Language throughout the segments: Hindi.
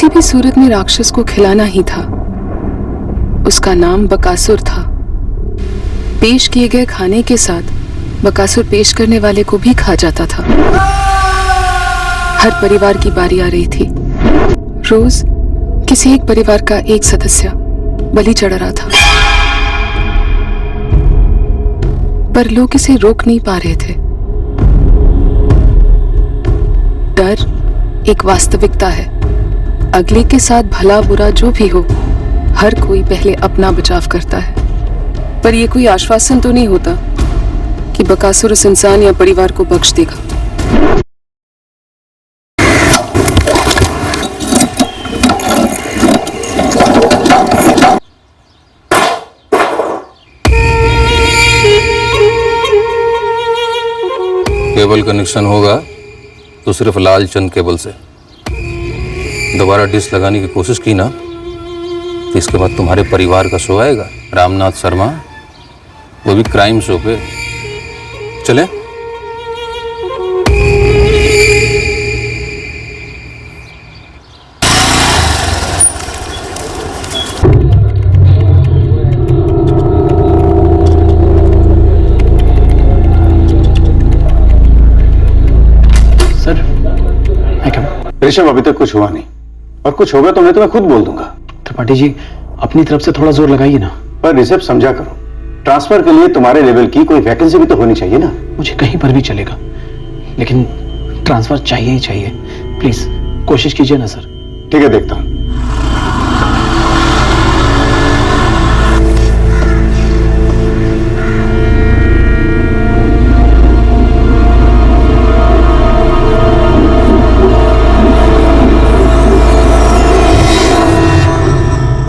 किसी भी सूरत में राक्षस को खिलाना ही था। उसका नाम बकासुर था। पेश किए गए खाने के साथ बकासुर पेश करने वाले को भी खा जाता था। हर परिवार की बारी आ रही थी। रोज किसी एक परिवार का एक सदस्य बलि चढ़ रहा था, पर लोग इसे रोक नहीं पा रहे थे। डर एक वास्तविकता है। अगले के साथ भला बुरा जो भी हो, हर कोई पहले अपना बचाव करता है। पर यह कोई आश्वासन तो नहीं होता कि बकासुर उस इंसान या परिवार को बख्श देगा। केबल कनेक्शन होगा तो सिर्फ लाल चंद केबल से। दोबारा डिश लगाने की कोशिश की ना तो इसके बाद तुम्हारे परिवार का शो आएगा, रामनाथ शर्मा, वो भी क्राइम शो पे। चले? सर, ऋषभ, अभी तक कुछ हुआ नहीं, और कुछ होगा तो मैं तुम्हें खुद बोल दूंगा। त्रिपाठी जी, अपनी तरफ से थोड़ा जोर लगाइए ना। पर ऋषभ, समझा करो, ट्रांसफर के लिए तुम्हारे लेवल की कोई वैकेंसी भी तो होनी चाहिए ना। मुझे कहीं पर भी चलेगा, लेकिन ट्रांसफर चाहिए ही चाहिए। प्लीज कोशिश कीजिए ना सर। ठीक है, देखता हूं।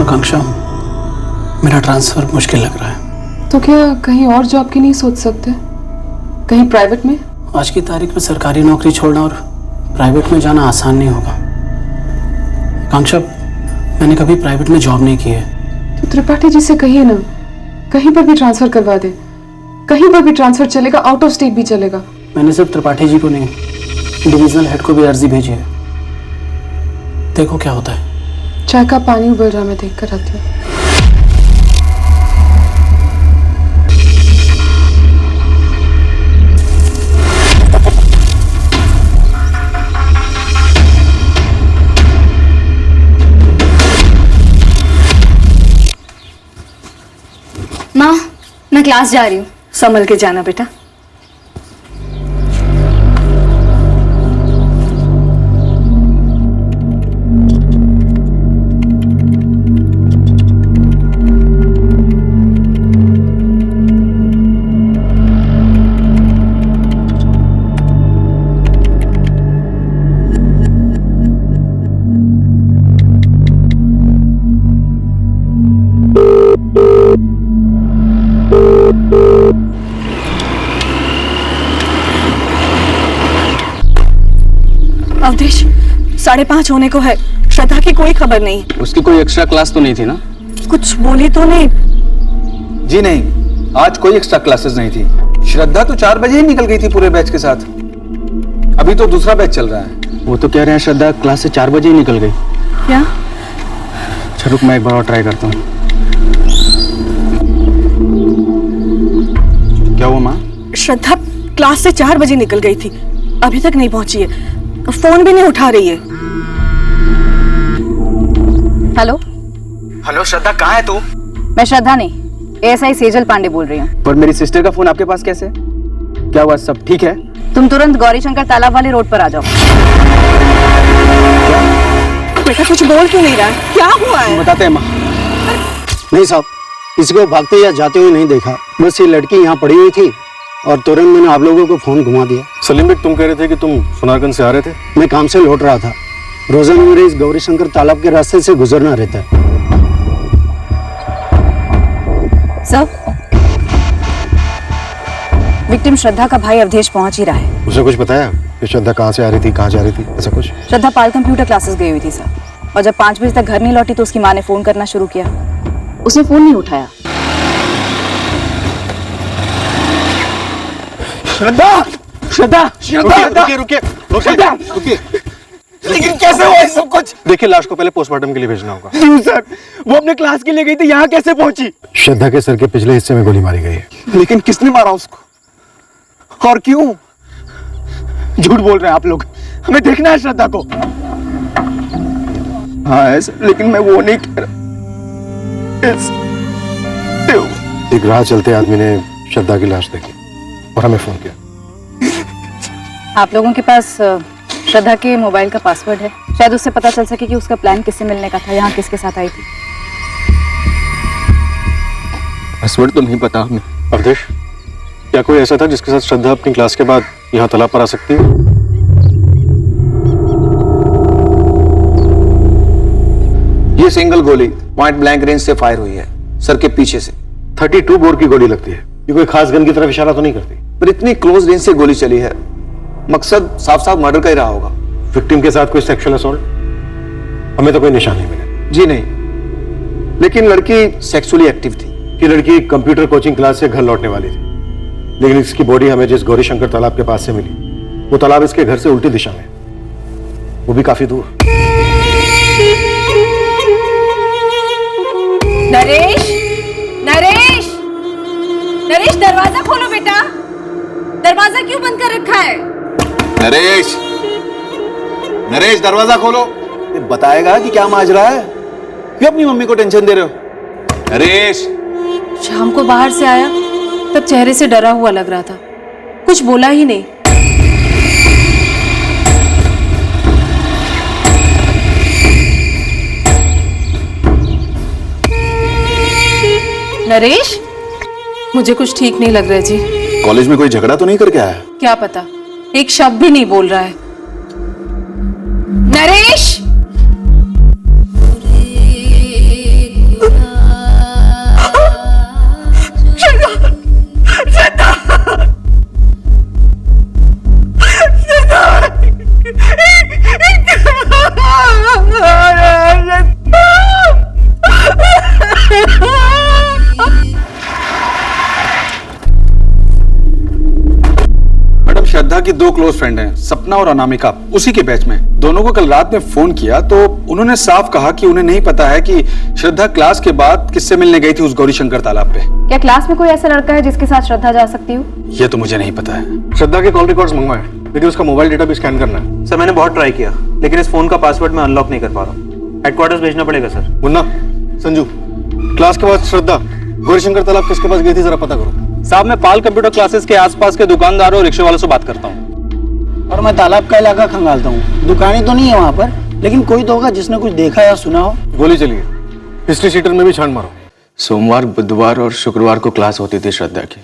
आकांक्षा, मेरा ट्रांसफर मुश्किल लग रहा है। तो क्या कहीं और जॉब की नहीं सोच सकते? कहीं प्राइवेट में? आज की तारीख में सरकारी नौकरी छोड़ना और प्राइवेट में जाना आसान नहीं होगा। आकांक्षा, मैंने कभी प्राइवेट में जॉब नहीं की है। तो त्रिपाठी जी से कहिए ना, कहीं पर भी ट्रांसफर करवा दे। कहीं पर भी ट्रांसफर चलेगा, आउट ऑफ स्टेट भी चलेगा। मैंने सिर्फ त्रिपाठी जी को नहीं, डिविजनल हेड को भी अर्जी भेजी है। देखो क्या होता है। चाय का पानी उबल रहा, मैं देख कर आती हूँ। माँ, मैं क्लास जा रही हूँ। संभल के जाना बेटा। अवधेश, 5:30 होने को है। श्रद्धा की कोई खबर नहीं। उसकी कोई एक्स्ट्रा क्लास तो नहीं थी ना? कुछ बोली तो नहीं? जी नहीं, आज कोई एक्स्ट्रा क्लासेस नहीं थी। श्रद्धा तो 4 बजे ही निकल गई थी पूरे बैच के साथ। अभी तो दूसरा बैच चल रहा है। वो तो कह रहे हैं श्रद्धा क्लास से 4 बजे ही निकल गई। क्या? अच्छा रुक, मैं एक बार और ट्राई करता हूँ। क्या हुआ माँ? श्रद्धा क्लास से 4 बजे निकल गई थी, अभी तक नहीं पहुंची है। फोन भी नहीं उठा रही है। हेलो हेलो श्रद्धा, कहाँ है तू? मैं श्रद्धा नहीं, एएसआई सेजल पांडे बोल रही हूँ। पर मेरी सिस्टर का फोन आपके पास कैसे? क्या हुआ, सब ठीक है? तुम तुरंत गौरी शंकर तालाब वाले रोड पर आ जाओ। बेटा कुछ बोल क्यों नहीं रहा? क्या हुआ है? बताते हैं माँ। नहीं साहब, किसी को भागते या जाते हुए नहीं देखा। बस ये लड़की यहाँ पड़ी हुई थी और तुरंत मैंने आप लोगों को फोन घुमा दिया। सलीम भाई, तुम कह रहे थे कि तुम सुनारगंज से आ रहे थे? मैं काम से लौट रहा था। रोजाना मेरे इस गौरी शंकर तालाब के रास्ते से गुजरना रहता है। सर, विक्टिम श्रद्धा का भाई अवधेश पहुंच ही रहा है। उसे कुछ बताया कि श्रद्धा कहाँ से आ रही थी, कहाँ जा रही थी, ऐसा कुछ? श्रद्धा पाल कंप्यूटर क्लासेस गई हुई थी सर, और जब 5 बजे तक घर नहीं लौटी तो उसकी माँ ने फोन करना शुरू किया। उसने फोन नहीं उठाया। श्रद्धा, श्रद्धा, श्रद्धा, रुकिए रुकिए रुकिए रुकिए। लेकिन कैसे हुआ इस सब कुछ? देखिए, लाश को पहले पोस्टमार्टम के लिए भेजना होगा। क्यों सर? वो अपने क्लास के लिए गई थी, यहाँ कैसे पहुंची? श्रद्धा के सर के पिछले हिस्से में गोली मारी गई है। लेकिन किसने मारा उसको और क्यों? झूठ बोल रहे हैं आप लोग। हमें देखना है श्रद्धा को। हाँ है सर, लेकिन मैं वो नहीं कह रहा। एक राह चलते आदमी ने श्रद्धा की लाश देखी और हमें फोन किया। आप लोगों के पास श्रद्धा के मोबाइल का पासवर्ड है, शायद उससे पता चल सके कि उसका प्लान किससे मिलने का था, यहाँ किसके साथ आई थी। पासवर्ड तो नहीं पता हमें। अवधेश, क्या कोई ऐसा था जिसके साथ श्रद्धा अपनी क्लास के बाद यहाँ तालाब पर आ सकती है? ये सिंगल गोली पॉइंट ब्लैंक रेंज से फायर हुई है, सर के पीछे से। 32 बोर की गोली लगती है। ये कोई खास गन की तरफ इशारा तो नहीं करती? पर इतनी क्लोज रेंज से गोली चली है, मकसद साफ साफ मर्डर का ही रहा होगा। विक्टिम के साथ कोई सेक्सुअल असॉल्ट? हमें तो कोई निशान नहीं मिला। जी नहीं, लेकिन लड़की सेक्सुअली एक्टिव थी। कि लड़की कंप्यूटर कोचिंग क्लास से घर लौटने वाली थी, लेकिन इसकी बॉडी हमें जिस गौरीशंकर तालाब के पास से मिली, वो तालाब इसके घर से उल्टी दिशा में, वो भी काफी दूर। नरेश, नरेश, नरेश, दरवाजा खोलो बेटा। दरवाजा क्यों बंद कर रखा है? नरेश, नरेश, दरवाजा खोलो। ये बताएगा कि क्या माजरा है? क्यों अपनी मम्मी को टेंशन दे रहे हो? नरेश, शाम को बाहर से आया तब चेहरे से डरा हुआ लग रहा था, कुछ बोला ही नहीं। नरेश, मुझे कुछ ठीक नहीं लग रहा है जी। कॉलेज में कोई झगड़ा तो नहीं करके आया? क्या पता, एक शब्द भी नहीं बोल रहा है। नरेश, श्रद्धा की दो क्लोज फ्रेंड हैं, सपना और अनामिका, उसी के बैच में। दोनों को कल रात में फोन किया तो उन्होंने साफ कहा कि उन्हें नहीं पता है कि श्रद्धा क्लास के बाद किससे मिलने गई थी उस गौरीशंकर तालाब पे। क्या क्लास में कोई ऐसा लड़का है जिसके साथ श्रद्धा जा सकती हो? ये तो मुझे नहीं पता है। श्रद्धा के कॉल रिकॉर्ड्स मंगवाए, लेकिन उसका मोबाइल डेटा भी स्कैन करना है। सर मैंने बहुत ट्राई किया, लेकिन इस फोन का पासवर्ड मैं अनलॉक नहीं कर पा रहा हूँ। हेडक्वार्टर्स भेजना पड़ेगा सर। मुन्ना, संजू, क्लास के बाद श्रद्धा गौरीशंकर तालाब किसके पास गई थी, जरा पता करो। साहब, मैं पाल कंप्यूटर क्लासेस के आसपास के दुकानदारों और रिक्शे वालों से बात करता हूँ। और मैं तालाब का इलाका खंगालता हूँ। दुकानें तो नहीं है वहाँ पर, लेकिन कोई तो होगा जिसने कुछ देखा या सुना हो। गोली चलिए, हिस्ट्री शीटर में भी छान मारो। सोमवार, बुधवार और शुक्रवार को क्लास होती थी श्रद्धा की।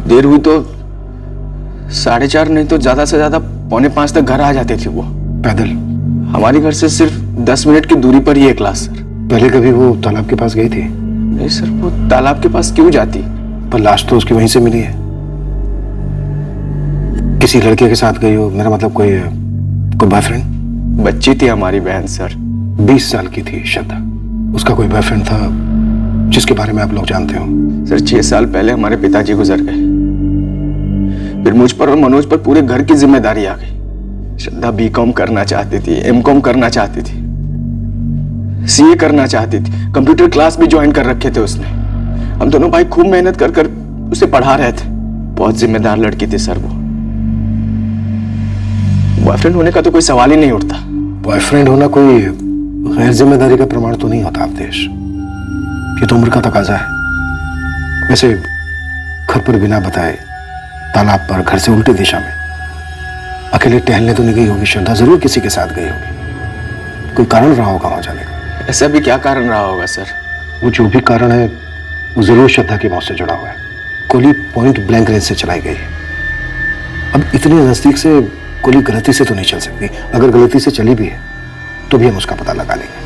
देर हुई तो 4:30 नहीं तो ज्यादा से ज्यादा 4:45 तक घर आ जाती थी वो पैदल। हमारे घर से सिर्फ 10 मिनट की दूरी पर ही है क्लास सर। पहले कभी वो तालाब के पास गई थी? नहीं सर, वो तालाब के पास क्यों जाती? पर लाश तो उसकी वहीं से मिली है। किसी लड़के के साथ गई हो, मेरा मतलब कोई बॉयफ्रेंड? बच्ची थी हमारी बहन सर, 20 साल की थी श्रद्धा। उसका कोई बॉयफ्रेंड था जिसके बारे में आप लोग जानते हो? सर 6 साल पहले हमारे पिताजी गुजर गए, फिर मुझ पर और मनोज पर पूरे घर की जिम्मेदारी आ गई। श्रद्धा बीकॉम करना चाहती थी, एमकॉम करना चाहती थी, सीए करना चाहती थी, कंप्यूटर क्लास भी ज्वाइन कर रखे थे उसने। हम दोनों भाई खूब मेहनत कर कर उसे पढ़ा रहे थे। बहुत जिम्मेदार लड़की थी सर वो। बॉयफ्रेंड होने का तो कोई सवाल ही नहीं उठता। बॉयफ्रेंड होना कोई गैर जिम्मेदारी का प्रमाण तो नहीं होता अवधेश, ये तो उम्र का तकाजा है। वैसे घर पर बिना बताए तालाब पर घर से उल्टी दिशा में अकेले टहलने तो नहीं गई होगी श्रद्धा, जरूर किसी के साथ गई होगी। कोई कारण रहा होगा वहां जाने का। ऐसा भी क्या कारण रहा होगा सर? वो जो भी कारण है वो जरूर श्रद्धा की मौत से जुड़ा हुआ है। गोली पॉइंट ब्लैंक रेंज से चलाई गई है। अब इतने नजदीक से गोली गलती से तो नहीं चल सकती। अगर गलती से चली भी है तो भी हम उसका पता लगा लेंगे,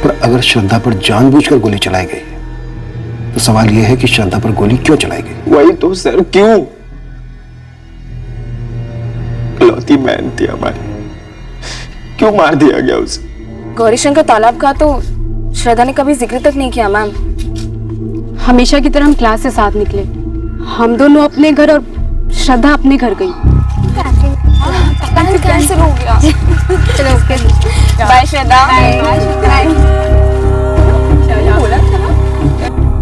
पर अगर श्रद्धा पर जानबूझकर गोली चलाई गई है तो सवाल यह है कि श्रद्धा पर गोली क्यों चलाई गई? वही तो सर, क्यों? इकलौती बहन थी हमारी, क्यों मार दिया गया उसे? गौरीशंकर तालाब का तो श्रद्धा ने कभी जिक्र तक नहीं किया मैम। हमेशा की तरह हम क्लास से साथ निकले, हम दोनों अपने घर और श्रद्धा अपने घर गई। कैंसिल हो गया। चलो ओके, बाय श्रद्धा।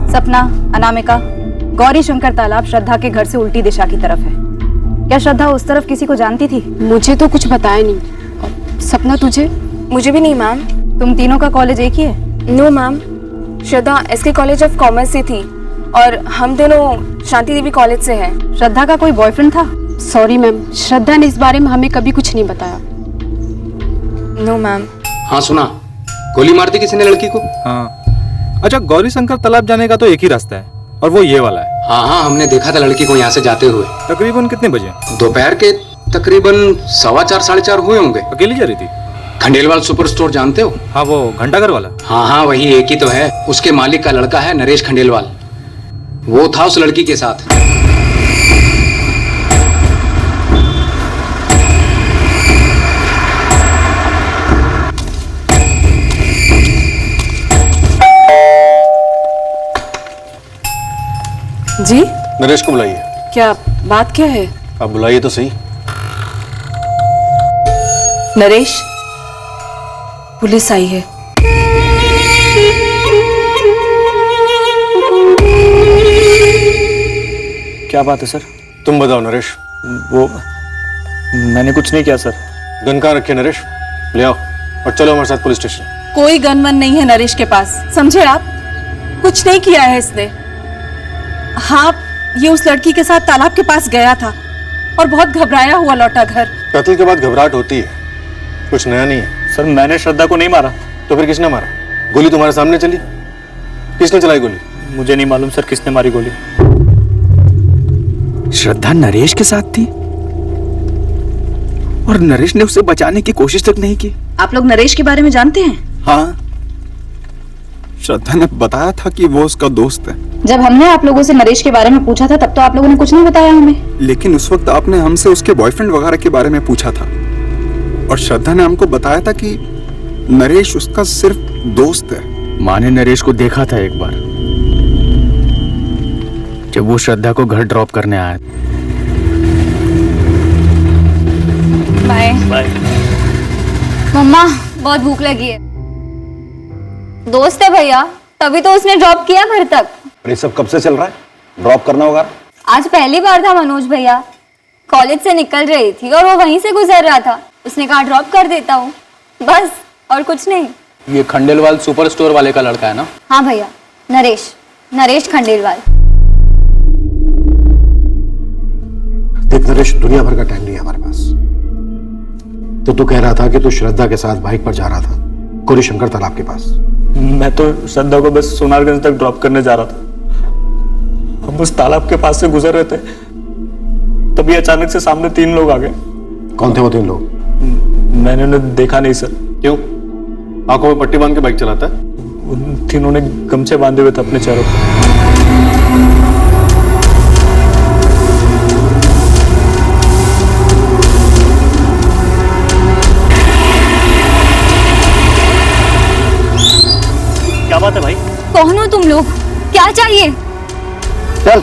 सपना, अनामिका, गौरी शंकर तालाब श्रद्धा के घर से उल्टी दिशा की तरफ है। क्या श्रद्धा उस तरफ किसी को जानती थी? मुझे तो कुछ बताया नहीं। सपना तुझे? मुझे भी नहीं मैम। तुम तीनों का कॉलेज एक ही है? No ma'am, Shraddha SK college of commerce से थी और हम दोनों शांति देवी कॉलेज से हैं। श्रद्धा का कोई बॉयफ्रेंड था? सॉरी मैम, श्रद्धा ने इस बारे में हमें कभी कुछ नहीं बताया। No ma'am. हाँ सुना, गोली मार दी किसी ने लड़की को। हाँ, अच्छा गौरी शंकर तालाब जाने का तो एक ही रास्ता है और वो ये वाला है। हाँ हाँ, हमने देखा था लड़की को यहाँ से जाते हुए। तकरीबन कितने बजे? दोपहर के तकरीबन 4:15 साढ़े 4 हुए होंगे। अकेली जा रही थी? खंडेलवाल सुपर स्टोर जानते हो? हाँ, वो घंटाघर वाला। हाँ हाँ, वही एक ही तो है। उसके मालिक का लड़का है नरेश खंडेलवाल, वो था उस लड़की के साथ। जी? नरेश को बुलाइए। क्या बात क्या है? आप बुलाइए तो सही। नरेश, पुलिस आई है। क्या बात है सर? तुम बताओ नरेश। वो मैंने कुछ नहीं किया सर। गन कहाँ रखे नरेश? ले आओ और चलो हमारे साथ पुलिस स्टेशन। कोई गन वन नहीं है नरेश के पास, समझे आप? कुछ नहीं किया है इसने। हाँ, ये उस लड़की के साथ तालाब के पास गया था और बहुत घबराया हुआ लौटा घर। कत्ल के बाद घबराहट होती है, कुछ नया नहीं है। सर मैंने श्रद्धा को नहीं मारा। तो फिर किसने मारा? गोली तुम्हारे सामने चली, किसने चलाई गोली? मुझे नहीं मालूम सर किसने मारी गोली। श्रद्धा नरेश के साथ थी और नरेश ने उसे बचाने की कोशिश तक नहीं की। आप लोग नरेश के बारे में जानते हैं? हाँ, श्रद्धा ने बताया था कि वो उसका दोस्त है। जब हमने आप लोगों से नरेश के बारे में पूछा था तब तो आप लोगों ने कुछ नहीं बताया हमें। लेकिन उस वक्त आपने हमसे उसके बॉयफ्रेंड वगैरह के बारे में पूछा था और श्रद्धा ने हमको बताया था कि नरेश उसका सिर्फ दोस्त है। माँ ने नरेश को देखा था एक बार, जब वो श्रद्धा को घर ड्रॉप करने आया। बाय। बाय। मम्मा, बहुत भूख लगी है। दोस्त है भैया, तभी तो उसने ड्रॉप किया घर तक। ये सब कब से चल रहा है? ड्रॉप करना होगा। आज पहली बार था मनोज भैया, कॉलेज से निकल रही थी और वो वहीं से गुजर रहा था। उसने कहा ड्रॉप कर देता हूँ, बस, और कुछ नहीं। ये खंडेलवाल सुपर स्टोर वाले का लड़का है ना? हाँ भैया, नरेश खंडेलवाल। देख नरेश, दुनिया भर का टाइम नहीं है हमारे पास। तो तू कह रहा था कि तू श्रद्धा के साथ बाइक पर जा रहा था गौरी शंकर तालाब के पास। मैं तो श्रद्धा को बस सोनारगंज तक ड्रॉप करने जा रहा था। हम उस तालाब के पास से गुजर रहे थे, तभी अचानक से सामने 3 लोग आ गए। कौन थे वो 3 लोग? मैंने उन्हें देखा नहीं सर। क्यों? आंखों में पट्टी बांध के बाइक चलाता है? उन तीनों ने गमछे बांधे हुए थे अपने चेहरों पर। क्या बात है भाई? कौन हो तुम लोग? क्या चाहिए? चल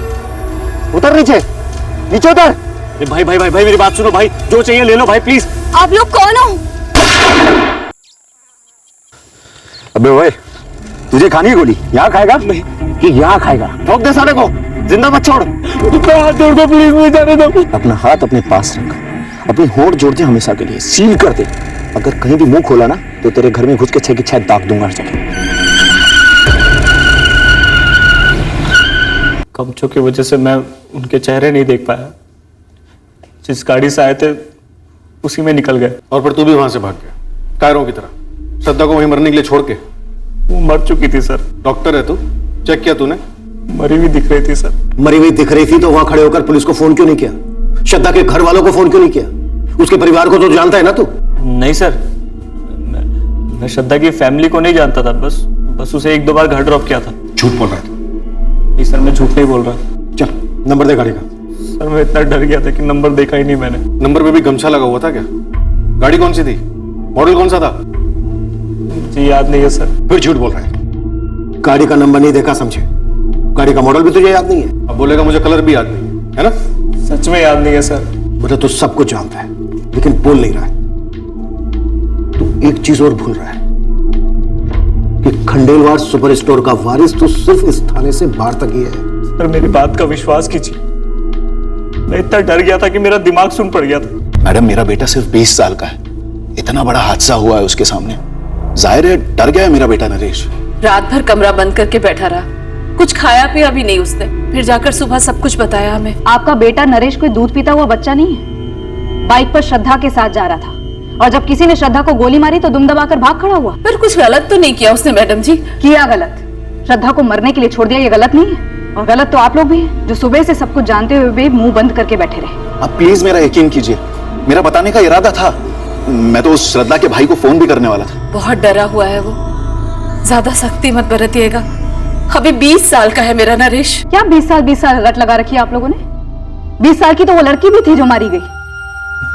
उतर, नीचे उतर। भाई भाई भाई भाई मेरी बात सुनो भाई, जो चाहिए ले लो भाई प्लीज। आप लोग कौन हो? अबे ओए, तुझे खानी है गोली? यहाँ खाएगा कि यहाँ खाएगा? ठोक दे सारे को, जिंदा मत छोड़। हाथ जोड़ दो प्लीज, मुझे जाने दो। अपना हाथ अपने पास रख, अपनी होंठ जोड़ दे हमेशा के लिए, सील कर दे। अगर कहीं भी मुंह खोला ना तो तेरे घर में घुस के 6 की 6 दाग दूंगा हर जगह। कमचों की वजह से मैं उनके चेहरे नहीं देख पाया। जिस गाड़ी से आए थे उसी में निकल गए। और फिर तू भी वहां से भाग गया कायरों की तरह, श्रद्धा को वहीं मरने के लिए छोड़ के? वो मर चुकी थी सर। डॉक्टर है तू, चेक किया तूने? मरी हुई दिख रही थी सर। मरी हुई दिख रही थी तो वहां खड़े होकर पुलिस को फोन क्यों नहीं किया? श्रद्धा के घर वालों को फोन क्यों नहीं किया? उसके परिवार को तो जानता है ना तू? नहीं सर, मैं श्रद्धा की फैमिली को नहीं जानता था, बस उसे 1-2 बार घर ड्रॉप किया था। झूठ बोल रहा है? नहीं सर, मैं झूठ नहीं बोल रहा। चल नंबर दे गाड़ी का। सर मैं इतना डर गया था कि नंबर देखा ही नहीं मैंने। नंबर पे भी गमछा लगा हुआ था क्या? गाड़ी कौन सी थी? मॉडल कौन सा था? जी याद नहीं है सर। फिर झूठ बोल रहा है। गाड़ी का नंबर नहीं देखा समझे, गाड़ी का मॉडल भी तुझे याद नहीं है। अब बोलेगा मुझे कलर भी याद नहीं है ना? सच में याद नहीं है सर। वो तो तू सब कुछ जानता है, लेकिन बोल नहीं रहा है। तू एक चीज और भूल रहा है कि खंडेलवाल सुपर स्टोर का वारिस तो सिर्फ इस थाने से बाहर तक ही है। सर मेरी बात का विश्वास कीजिए, मैं इतना डर गया था कि मेरा दिमाग सुन पड़ गया था। मैडम मेरा बेटा सिर्फ 20 साल का है, इतना बड़ा हादसा हुआ है उसके सामने, जाहिर है डर गया है मेरा बेटा नरेश। रात भर कमरा बंद करके बैठा रहा, कुछ खाया पिया भी नहीं उसने, फिर जाकर सुबह सब कुछ बताया हमें। आपका बेटा नरेश कोई दूध पीता हुआ बच्चा नहीं है। बाइक पर श्रद्धा के साथ जा रहा था और जब किसी ने श्रद्धा को गोली मारी तो दुम दबाकर भाग खड़ा हुआ। पर कुछ गलत तो नहीं किया उसने मैडम जी। किया गलत, श्रद्धा को मरने के लिए छोड़ दिया, ये गलत नहीं है। और गलत तो आप लोग भी हैं, जो सुबह से सब कुछ जानते हुए भी मुंह बंद करके बैठे रहे। आप प्लीज मेरा यकीन कीजिए, मेरा बताने का इरादा था। मैं तो उस श्रद्धा के भाई को फोन भी करने वाला था। बहुत डरा हुआ है वो, ज्यादा सख्ती मत बरतिएगा। अभी 20 साल का है मेरा नरेश। क्या 20 साल रट लगा रखी है आप लोगों ने? 20 साल की तो वो लड़की भी थी जो मारी गई।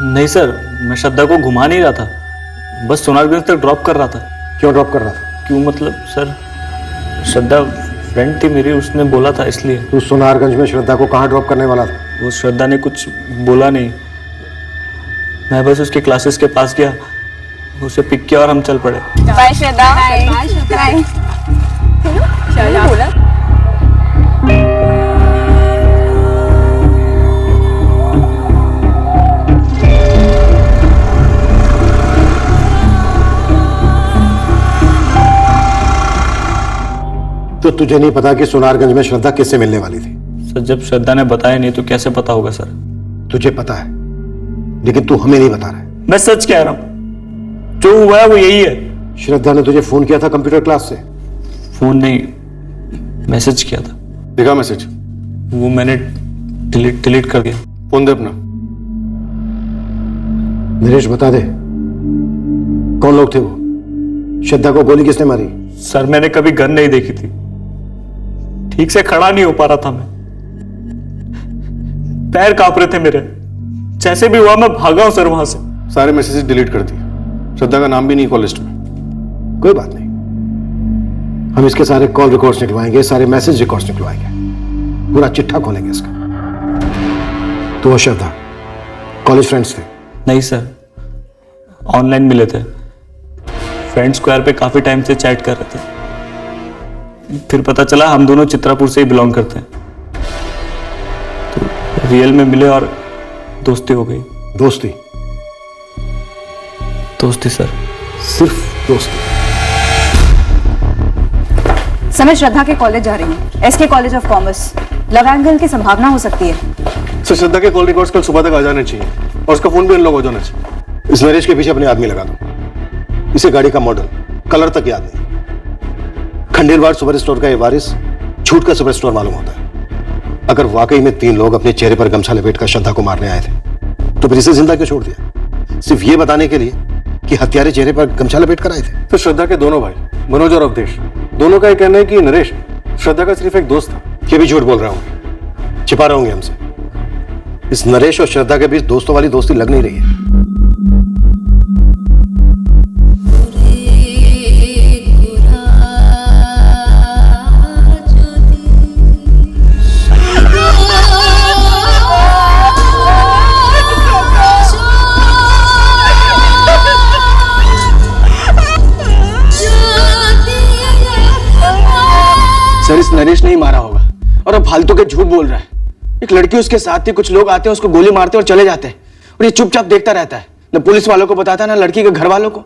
नहीं सर, मैं श्रद्धा को घुमा नहीं रहा था, बस सोनारगंज तक ड्रॉप कर रहा था। क्यों ड्रॉप कर रहा था? क्यों मतलब सर, श्रद्धा फ्रेंड थी मेरी, उसने बोला था इसलिए। तू सोनारगंज में श्रद्धा को कहाँ ड्रॉप करने वाला था? वो श्रद्धा ने कुछ बोला नहीं, मैं बस उसके क्लासेस के पास गया, उसे पिक किया और हम चल पड़े। बाय श्रद्धा। बाय। क्या बोला? तो तुझे नहीं पता कि सोनारगंज में श्रद्धा किससे मिलने वाली थी? सर जब श्रद्धा ने बताया नहीं तो कैसे पता होगा सर? तुझे पता है लेकिन तू हमें नहीं बता रहा है। मैं सच कह रहा हूं, जो हुआ है वो यही है। श्रद्धा ने तुझे फोन किया था कंप्यूटर क्लास से? फोन नहीं, मैसेज किया था। दिखा मैसेज। वो मैंने डिलीट कर दिया। फोन दे अपना। नरेश बता दे कौन लोग थे वो? श्रद्धा को गोली किसने मारी? सर मैंने कभी गन नहीं देखी थी, ठीक से खड़ा नहीं हो पा रहा था मैं, पैर कांप रहे थे मेरे, जैसे भी हुआ मैं भागा हूं सर वहां से। सारे मैसेजेस डिलीट कर दिए, श्रद्धा का नाम भी नहीं कॉल लिस्ट में। कोई बात नहीं, हम इसके सारे कॉल रिकॉर्ड्स निकलवाएंगे, सारे मैसेज रिकॉर्ड्स निकलवाएंगे, पूरा चिट्ठा खोलेंगे इसका। तो श्रद्धा कॉलेज फ्रेंड्स थे? नहीं सर, ऑनलाइन मिले थे, फ्रेंड स्क्वायर पे काफी टाइम से चैट कर रहे थे, फिर पता चला हम दोनों चित्रापुर से ही बिलोंग करते हैं, तो रियल में मिले और दोस्ती हो गई। दोस्ती? दोस्ती सर, सिर्फ दोस्ती? समय श्रद्धा के कॉलेज जा रही है, SK college of commerce. Love angle की संभावना हो सकती है। सर श्रद्धा के कॉल रिकॉर्ड्स कल सुबह तक आ जाने चाहिए और उसका फोन भी अनलॉक हो जाना चाहिए। इस नरेश के पीछे अपने आदमी लगा दो, इसे गाड़ी का मॉडल कलर तक याद नहीं। खंडेलवाल सुपर स्टोर का ये वारिस झूठ का सुपर स्टोर मालूम होता है। अगर वाकई में 3 लोग अपने चेहरे पर गमछा लपेटकर श्रद्धा को मारने आए थे तो फिर इसे जिंदा क्यों छोड़ दिया? सिर्फ ये बताने के लिए कि हत्यारे चेहरे पर गमछा लपेट कर आए थे। तो श्रद्धा के दोनों भाई मनोज और अवधेश, दोनों का ये कहना है कि नरेश श्रद्धा का सिर्फ एक दोस्त था। ये भी झूठ बोल रहा हूं, छिपा रहे होंगे हमसे। इस नरेश और श्रद्धा के बीच दोस्तों वाली दोस्ती लग नहीं रही है। सर इस नरेश ने ही मारा होगा और अब फालतू के झूठ बोल रहा है। एक लड़की उसके साथ थी, कुछ लोग आते हैं उसको गोली मारते और चले जाते हैं और ये चुपचाप देखता रहता है, न पुलिस वालों को बताता है न लड़की के घर वालों को।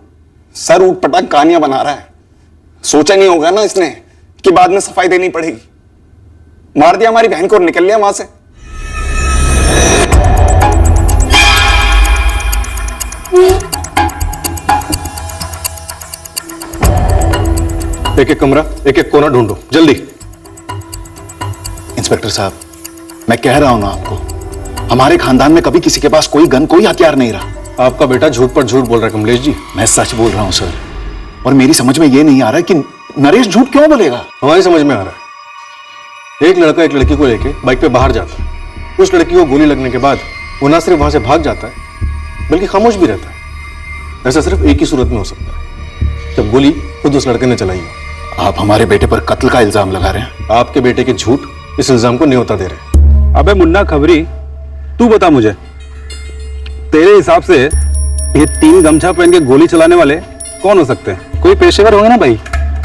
सर ऊट पटांग कहानियां बना रहा है, सोचा नहीं होगा ना इसने कि बाद में सफाई देनी पड़ेगी। मार दिया हमारी बहन को और निकल लिया वहां से। एक एक कमरा, एक एक कोना ढूंढो जल्दी। इंस्पेक्टर साहब, मैं कह रहा हूं ना आपको, हमारे खानदान में कभी किसी के पास कोई गन, कोई हथियार नहीं रहा। आपका बेटा झूठ पर झूठ बोल रहा है कमलेश जी। मैं सच बोल रहा हूं सर, और मेरी समझ में यह नहीं आ रहा कि नरेश झूठ क्यों बोलेगा। हमारी समझ में आ रहा है। एक लड़का एक लड़की को लेके बाइक पे बाहर जाता है, उस लड़की को गोली लगने के बाद वो ना सिर्फ वहां से भाग जाता है बल्कि खामोश भी रहता है। ऐसा सिर्फ एक ही सूरत में हो सकता है, जब गोली खुद उस लड़के ने चलाई हो। आप हमारे बेटे पर कत्ल का इल्जाम लगा रहे हैं। आपके बेटे के झूठ इस इल्जाम को न्योता दे रहे हैं। अबे मुन्ना खबरी, तू बता मुझे, तेरे हिसाब से ये 3 गमछा पहन के गोली चलाने वाले कौन हो सकते हैं? कोई पेशेवर होंगे ना भाई,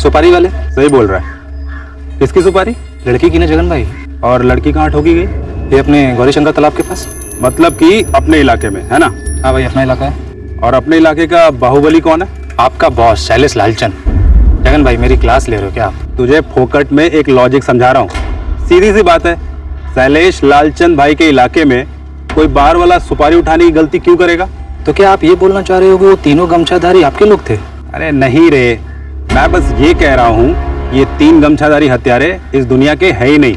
सुपारी वाले। सही बोल रहा है। किसकी सुपारी? लड़की की ना जगन भाई। और लड़की कहाँ ठोकी गई? ये अपने गौरीशंकर तालाब के पास। मतलब कि अपने इलाके में, है ना? हाँ भाई, अपना इलाका है। और अपने इलाके का बाहुबली कौन है? आपका बॉस शैलेश लालचंद। जगन भाई, मेरी क्लास ले रहे हो क्या आप? तुझे फोकट में एक लॉजिक समझा रहा हूँ। सीधी सी बात है, शैलेश लालचंद भाई के इलाके में कोई बाहर वाला सुपारी उठाने की गलती क्यों करेगा? तो क्या आप ये बोलना चाह रहे हो कि वो तीनों गमछाधारी आपके लोग थे? अरे नहीं रे, मैं बस ये कह रहा हूँ, ये 3 गमछाधारी हत्यारे इस दुनिया के है ही नहीं।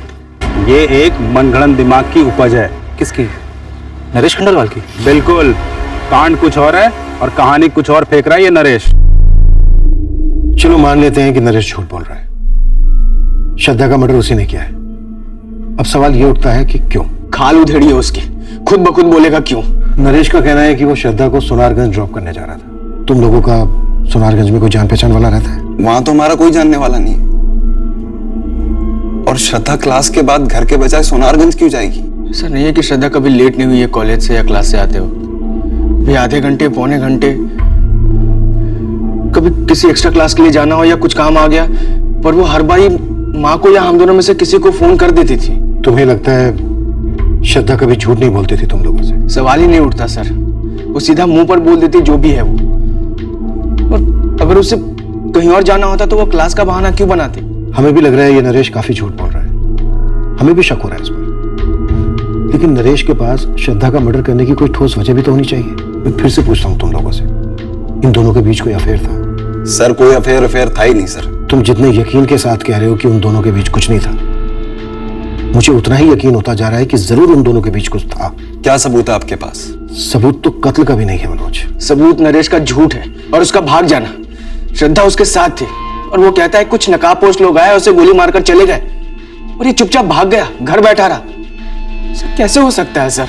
ये एक मनगढ़ंत दिमाग की उपज है। किसकी? नरेश खंडेलवाल की? बिल्कुल। कांड कुछ और है और कहानी कुछ और फेंक रहा है ये नरेश। चलो मान लेते हैं कि नरेश झूठ बोल रहा है, श्रद्धा का मर्डर उसी ने किया है। अब सवाल ये उठता है कि क्यों? खाल उधेड़ी है उसकी, खुद ब खुद बोलेगा क्यों। नरेश का कहना है कि वो श्रद्धा को सोनारगंज ड्रॉप करने जा रहा था। तुम लोगों का सोनारगंज में कोई जान पहचान वाला रहता है? वहां तो हमारा कोई जानने वाला नहीं। और श्रद्धा क्लास के बाद घर के बजाय सोनारगंज क्यों जाएगी? ऐसा नहीं है कि श्रद्धा कभी लेट नहीं हुई है कॉलेज से या क्लास से आते हो। भी आधे घंटे पौने घंटे कभी किसी एक्स्ट्रा क्लास के लिए जाना हो या कुछ काम आ गया, पर वो हर बार माँ को या हम दोनों में से किसी को फोन कर देती थी। तुम्हें लगता है श्रद्धा कभी झूठ नहीं बोलती थी तुम लोगों से? सवाल ही नहीं उठता सर, वो सीधा मुंह पर बोल देती जो भी है वो। और अगर उसे कहीं और जाना होता तो वो क्लास का बहाना क्यों बनाती? हमें भी लग रहा है ये नरेश काफी झूठ बोल रहा है, हमें भी शक हो रहा है इस पर। लेकिन नरेश के पास श्रद्धा का मर्डर करने की कोई ठोस वजह भी तो होनी चाहिए। मैं फिर से पूछता हूँ तुम लोगों से, इन दोनों के बीच कोई अफेयर था? सर कोई अफेयर था ही नहीं सर। तुम जितने यकीन के साथ कह रहे हो कि उन दोनों के बीच कुछ नहीं था, मुझे उतना ही यकीन होता जा रहा है कि जरूर उन दोनों के बीच कुछ था। क्या सबूत है आपके पास? सबूत तो कत्ल का भी नहीं है मनोज। सबूत नरेश का झूठ है और उसका भाग जाना। श्रद्धा उसके साथ थी और वो कहता है कुछ नकाबपोश लोग आए, उसे गोली मारकर चले गए और ये चुपचाप भाग गया, घर बैठा रहा। सर कैसे हो सकता है sir?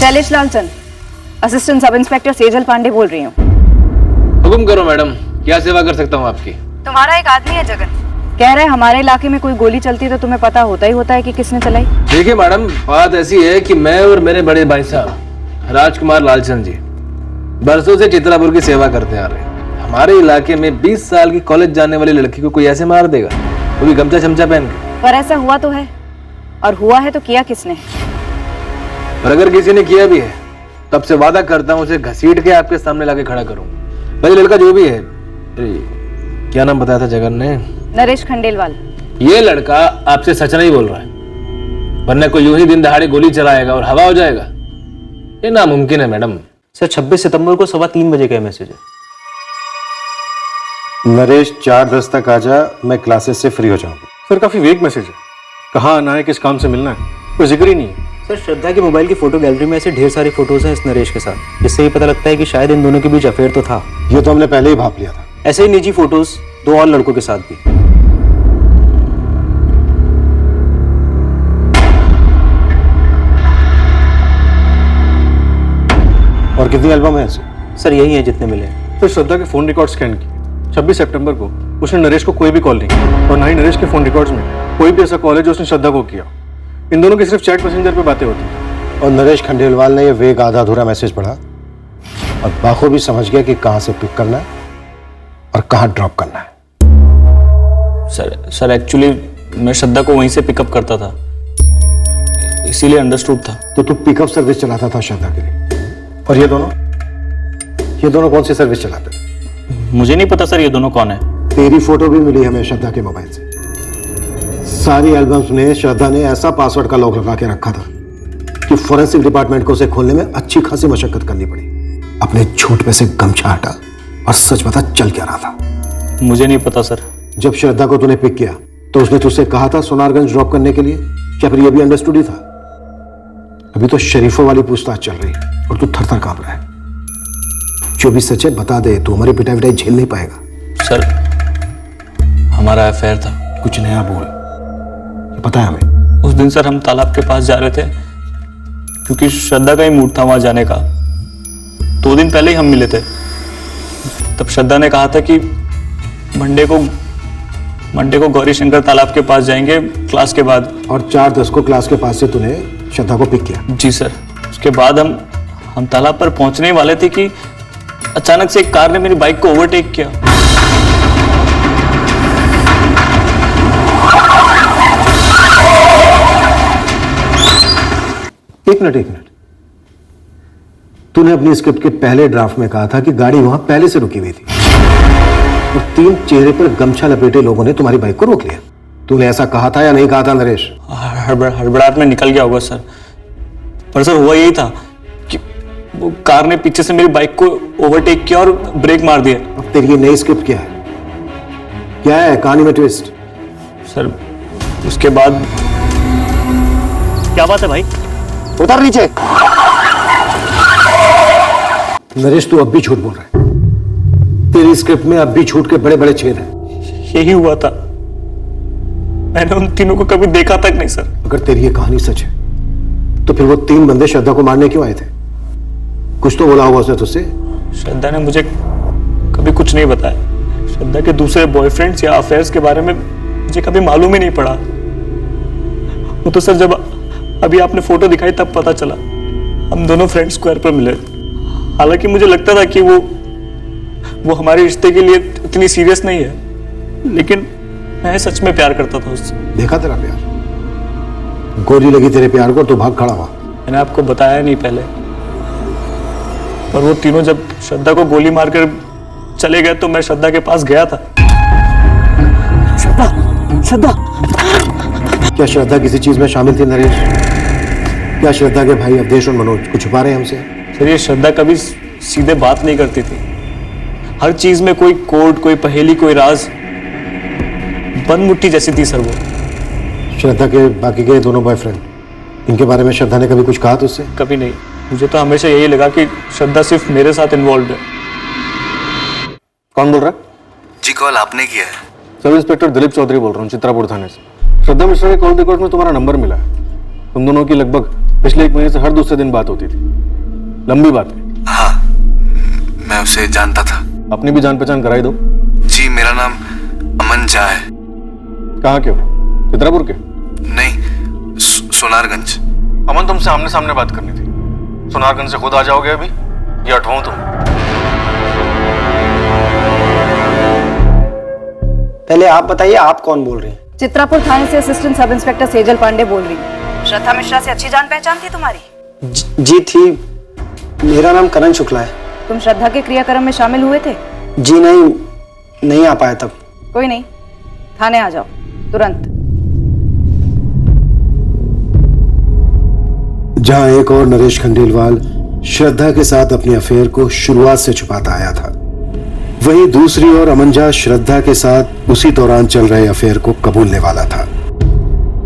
Shailesh Lalchand, assistant sub inspector Sejal Pandey बोल रही हूँ। हुक्म करो मैडम, क्या सेवा कर सकता हूँ आपकी? तुम्हारा एक आदमी है जगन, कह रहे हमारे इलाके में कोई गोली चलती है तो तुम्हें पता होता ही होता है कि किसने चलाई। देखिए मैडम, बात ऐसी है कि मैं और मेरे बड़े भाई साहब राजकुमार लालचंद जी बरसों से चित्रापुर की सेवा करते आ रहे हैं। हमारे इलाके में 20 साल की कॉलेज जाने वाली लड़की को कोई ऐसे मार देगा, वो भी गमछा शमछा पहन के? पर ऐसा हुआ तो है, और हुआ है तो किया किसने? और अगर किसी ने किया भी है तब से वादा करता हूँ उसे घसीट के आपके सामने लाके खड़ा करूँ। भाई लड़का जो भी है, क्या नाम बताया था जगन ने? नरेश खंडेलवाल। ये लड़का आपसे सच नहीं बोल रहा है, वरना कोई यूं ही दिन दहाड़े गोली चलाएगा और हवा हो जाएगा? ये नामुमकिन है मैडम। सर 26 सितंबर को 3:15 बजे का मैसेज है। नरेश 4:10 तक आ जा, मैं क्लासेस से फ्री हो जाऊंगा। सर काफी वेग मैसेज है, कहाँ आना है, किस काम से मिलना है, कोई जिक्र ही नहीं है। सर श्रद्धा की मोबाइल की फोटो गैलरी में ऐसे ढेर सारी फोटोज हैं इस नरेश के साथ, जिससे ये पता लगता है कि शायद इन दोनों के बीच अफेयर तो था। ये तो हमने पहले ही भाप लिया था। ऐसे ही निजी फोटोज 2 और लड़कों के साथ भी। और कितनी एल्बम है ऐसे? सर यही है जितने मिले। सर श्रद्धा के फोन रिकॉर्ड स्कैन किए, 26 सितंबर को उसने नरेश को कोई भी कॉल नहीं किया और ना ही नरेश के फोन रिकॉर्ड्स में कोई भी ऐसा कॉल है जो उसने श्रद्धा को किया। इन दोनों की सिर्फ चैट मैसेंजर पे बातें होती हैं। और नरेश खंडेलवाल ने ये वेग आधा अधूरा मैसेज पढ़ा और बाखूबी समझ गया कि कहां से पिक करना है और कहां ड्रॉप करना है। सर एक्चुअली मैं श्रद्धा को वहीं से पिकअप करता था, इसीलिए अंडरस्टूड था। तो तू पिकअप सर्विस चलाता था श्रद्धा के लिए, और ये दोनों कौन सी सर्विस चलाते थे? मुझे नहीं पता सर ये दोनों कौन है। तेरी फोटो भी मिली हमें श्रद्धा के मोबाइल से। सारी एल्बम्स में श्रद्धा ने ऐसा पासवर्ड का लॉक लगा के रखा था कि फोरेंसिक डिपार्टमेंट को उसे खोलने में अच्छी खासी मशक्कत करनी पड़ी। अपने झूठ पे से गमछा हटा और सच बता चल क्या रहा था। मुझे नहीं पता सर। जब श्रद्धा को तूने पिक किया तो उसने तुझसे कहा था सोनारगंज ड्रॉप करने के लिए, क्या फिर ये भी अंडरस्टूड ही था? अभी तो शरीफों वाली पूछताछ चल रही है और तू थर-थर कांप रहा है। जो भी सच है बता दे, तू हमारी पिटाई विटाई झेल नहीं पाएगा। सर हमारा अफेयर था। कुछ नया बोल, ये पता है हमें। उस दिन सर हम तालाब के पास जा रहे थे, क्योंकि श्रद्धा का ही मूड था वहां जाने का। 2 दिन पहले ही हम मिले थे। तब श्रद्धा ने कहा था कि मंडे को गौरी शंकर तालाब के पास जाएंगे क्लास के बाद। और 4:10 को क्लास के पास से तूने श्रद्धा को पिक किया? जी सर। उसके बाद हम तालाब पर पहुंचने वाले थे कि अचानक से एक कार ने मेरी बाइक को ओवरटेक किया। एक मिनट, तूने अपनी स्क्रिप्ट के पहले ड्राफ्ट में कहा था कि गाड़ी वहां पहले से रुकी हुई थी और 3 चेहरे पर गमछा लपेटे लोगों ने तुम्हारी बाइक को रोक लिया। तूने ऐसा कहा था या नहीं कहा था नरेश? हड़बड़ाहट में निकल गया होगा सर। पर सर हुआ यही था कि वो कार ने पीछे से मेरी बाइक को ओवरटेक किया और ब्रेक मार दिया। अब तेरी ये नई स्क्रिप्ट क्या है? क्या है कहानी में ट्विस्ट? सर उसके बाद क्या बात है भाई? उतर नीचे। नरेश तू अब भी झूठ बोल रहा है। तेरी स्क्रिप्ट में अब भी झूठ के बड़े बड़े छेद हैं। यही हुआ था। मैंने उन तीनों को कभी देखा तक नहीं सर। अगर तेरी ये कहानी सच है तो फिर वो 3 बंदे श्रद्धा को मारने क्यों आए थे? कुछ तो बोला होगा उसने तुझसे? श्रद्धा ने मुझे कभी कुछ नहीं बताया। श्रद्धा के दूसरे बॉयफ्रेंड्स या अफेयर्स के बारे में मुझे कभी मालूम ही नहीं पड़ा। वो तो सर जब अभी आपने फोटो दिखाई तब पता चला। हम दोनों फ्रेंड स्क्वायर पर मिले। हालांकि मुझे लगता था कि वो हमारे रिश्ते के लिए इतनी सीरियस नहीं है, लेकिन मैं सच में प्यार करता था उससे। देखा तेरा प्यार, गोली लगी तेरे प्यार को तो भाग खड़ा हुआ। मैंने आपको बताया नहीं पहले, पर वो तीनों जब श्रद्धा को गोली मारकर चले गए तो मैं श्रद्धा के पास गया था। श्रद्धा क्या श्रद्धा किसी चीज में शामिल थी नरेश? क्या श्रद्धा के भाई अवधेश और मनोज कुछ छुपा रहे हैं हमसे? सर ये श्रद्धा कभी सीधे बात नहीं करती थी। हर चीज में कोई कोड, कोई पहेली, कोई राज। बंद मुट्ठी जैसी थी सर वो। श्रद्धा के बाकी के 2 बॉयफ्रेंड, इनके बारे में श्रद्धा ने कभी कुछ कहा तुझसे? कभी नहीं। मुझे तो हमेशा यही लगा कि श्रद्धा सिर्फ मेरे साथ इन्वॉल्व है। कौन बोल रहा है? जी कॉल आपने किया है। सब इंस्पेक्टर दिलीप चौधरी बोल रहा हूँ, चित्रापुर थाने से। श्रद्धा मिश्रा के कॉल रिकॉर्ड में तुम्हारा नंबर मिला है। तुम दोनों की लगभग पिछले 1 महीने से हर दूसरे दिन बात होती थी। लंबी बात है। हाँ, मैं उसे जानता था। अपनी भी जान पहचान कराई दो। जी मेरा नाम अमन झा है। कहाँ के हो? चित्रापुर के? नहीं, सोनारगंज। अमन तुमसे आमने सामने बात करनी थी। सोनारगंज से खुद आ जाओगे अभी या अटवाऊं तुम? पहले आप बताइए, आप कौन बोल रही हैं? चित्रापुर थाने से assistant sub inspector Sejal Pandey बोल रही हूँ। श्रद्धा मिश्रा से अच्छी जान पहचान थी तुम्हारी? जी थी। मेरा नाम करण शुक्ला है। तुम श्रद्धा के क्रियाक्रम में शामिल हुए थे? जी नहीं आ पाया तब। कोई नहीं, थाने आ जाओ तुरंत। जहां एक और नरेश खंडेलवाल श्रद्धा के साथ अपने अफेयर को शुरुआत से छुपाता आया था, वहीं दूसरी ओर अमन झा श्रद्धा के साथ उसी दौरान चल रहे अफेयर को कबूलने वाला था।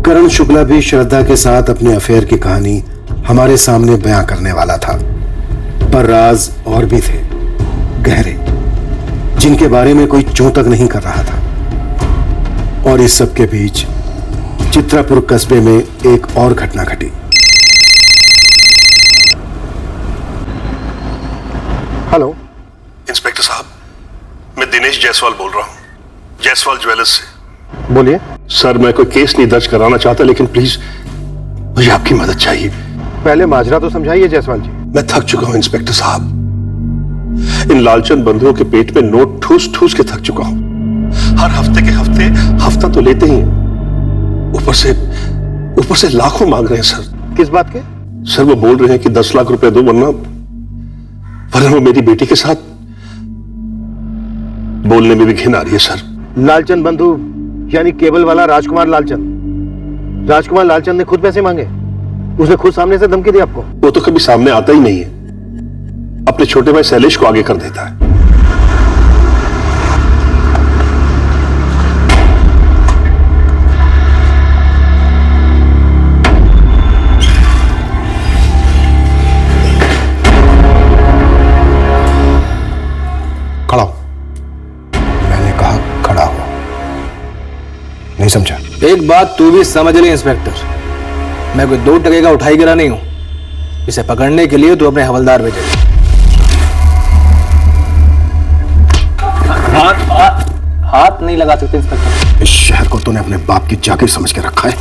करण शुक्ला भी श्रद्धा के साथ अपने अफेयर की कहानी हमारे सामने बयां करने वाला था। पर राज और भी थे, गहरे, जिनके बारे में कोई चों तक नहीं कर रहा था। और इस सब के बीच चित्रापुर कस्बे में एक और घटना घटी। हेलो इंस्पेक्टर साहब, मैं दिनेश जायसवाल बोल रहा हूँ, जायसवाल ज्वेलर्स से। बोलिए। सर मैं कोई केस नहीं दर्ज कराना चाहता, लेकिन प्लीज मुझे आपकी मदद चाहिए। पहले माजरा तो समझाइए जायसवाल जी। मैं थक चुका हूं इंस्पेक्टर साहब। इन लालचंद बंधुओं के पेट में नोट ठूस ठूस के थक चुका हूं। हर हफ्ते के हफ्ते हफ्ता तो लेते ही हैं, ऊपर से लाखों मांग रहे हैं सर। किस बात के? सर वो बोल रहे हैं कि 10 लाख रुपए दो, वरना वो मेरी बेटी के साथ। बोलने में भी घिन आ रही है सर। लालचंद बंधु यानी केबल वाला राजकुमार लालचंद। राजकुमार लालचंद ने खुद पैसे मांगे? उसने खुद सामने से धमकी दी आपको? वो तो कभी सामने आता ही नहीं है, अपने छोटे भाई शैलेश को आगे कर देता है। खड़ा हो। मैंने कहा खड़ा हो, नहीं समझा? एक बात तू भी समझ ले इंस्पेक्टर, मैं कोई 2 टके का उठाई गिरा नहीं हूं। इसे पकड़ने के लिए तू अपने हवलदार भेजे। हाथ नहीं लगा सकते इंस्पेक्टर। इस शहर को तूने अपने बाप की जागीर समझ के रखा है।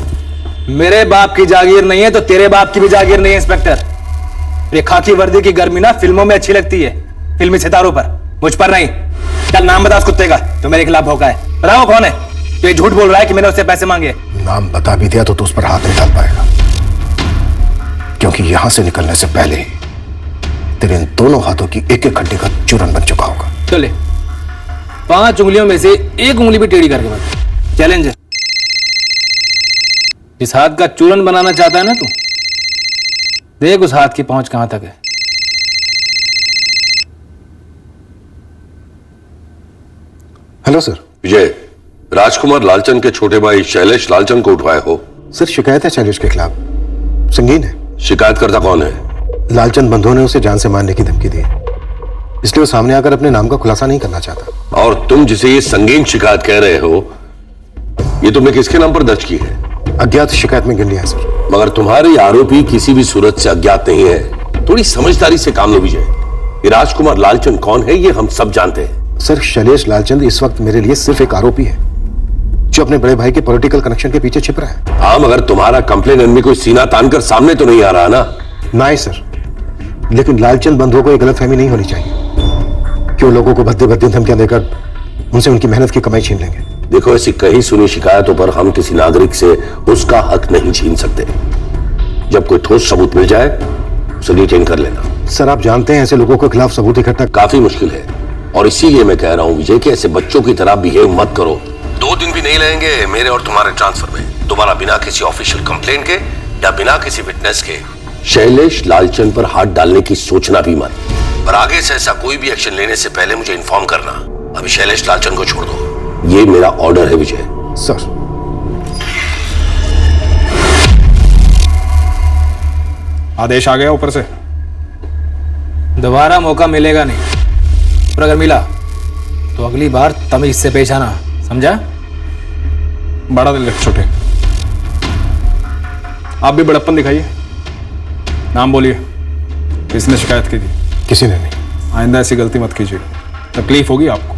मेरे बाप की जागीर नहीं है तो तेरे बाप की भी जागीर नहीं है इंस्पेक्टर। ये खाकी वर्दी की गर्मी ना फिल्मों में अच्छी लगती है, फिल्मी सितारों पर, मुझ पर नहीं। चल नाम बता उस कुत्ते का तो मेरे खिलाफ भौंका है। बताओ कौन है? तो ये झूठ बोल रहा है कि मैंने उससे पैसे मांगे। नाम बता भी दिया तो तू उस पर हाथ नहीं डाल पाएगा, क्योंकि यहां से निकलने से पहले ही तेरे इन दोनों हाथों की एक एक हड्डी का चूरन बन चुका होगा। चले 5 उंगलियों में से एक उंगली भी टेढ़ी करके बता। चैलेंज है। इस हाथ का चूरन बनाना चाहता है ना तू? देख उस हाथ की पहुंच कहां तक है। Hello sir. विजय, राजकुमार लालचंद के छोटे भाई शैलेश लालचंद को उठवाए हो? सर शिकायत है शैलेश के खिलाफ, संगीन है। शिकायतकर्ता कौन है? लालचंद बंधुओं ने उसे जान से मारने की धमकी दी, इसलिए वो सामने आकर अपने नाम का खुलासा नहीं करना चाहता। और तुम जिसे ये संगीन शिकायत कह रहे हो, ये तुमने किसके नाम पर दर्ज की है? अज्ञात शिकायत में गिन लिया है सर। मगर तुम्हारे आरोपी किसी भी सूरत से अज्ञात नहीं है। थोड़ी समझदारी से काम लो विजय। ये राजकुमार लालचंद कौन है ये हम सब जानते हैं। सर शैलेश लालचंद इस वक्त मेरे लिए सिर्फ एक आरोपी है जो अपने बड़े भाई के पॉलिटिकल कनेक्शन के पीछे छिप रहा है। हाँ, मगर तुम्हारा कंप्लेन में कोई सीना तानकर सामने तो नहीं आ रहा ना? नहीं सर, लेकिन लालचंद बंधुओं को एक गलतफहमी नहीं होनी चाहिए कि वो लोगों को भद्दे भद्दे धमकियां देकर उनसे उनकी मेहनत की कमाई छीन लेंगे। देखो, ऐसी कहीं सुनी शिकायतों पर हम किसी नागरिक से उसका हक नहीं छीन सकते। जब कोई ठोस सबूत मिल जाए उसे डिटेन कर लेना। सर आप जानते हैं ऐसे लोगों के खिलाफ सबूत इकट्ठा काफी मुश्किल है, और इसीलिए मैं कह रहा हूं विजय कि ऐसे बच्चों की तरह बिहेव मत करो। 2 दिन भी नहीं लगेंगे मेरे और तुम्हारे ट्रांसफर में। दोबारा बिना किसी ऑफिशियल कंप्लेन के या बिना किसी विटनेस के शैलेश लालचंद पर हाथ डालने की सोचना भी मत। पर आगे से ऐसा कोई भी एक्शन लेने से पहले मुझे इन्फॉर्म करना। अभी शैलेश लालचंद को छोड़ दो, ये मेरा ऑर्डर है विजय। सर आदेश आ गया ऊपर से। दोबारा मौका मिलेगा नहीं, और अगर मिला तो अगली बार तमीज से पेश आना, समझा? बड़ा दिल रख छोटे। आप भी बड़प्पन दिखाइए। नाम बोलिए, किसने शिकायत की थी? किसी ने नहीं। आइंदा ऐसी गलती मत कीजिएगा, तकलीफ होगी आपको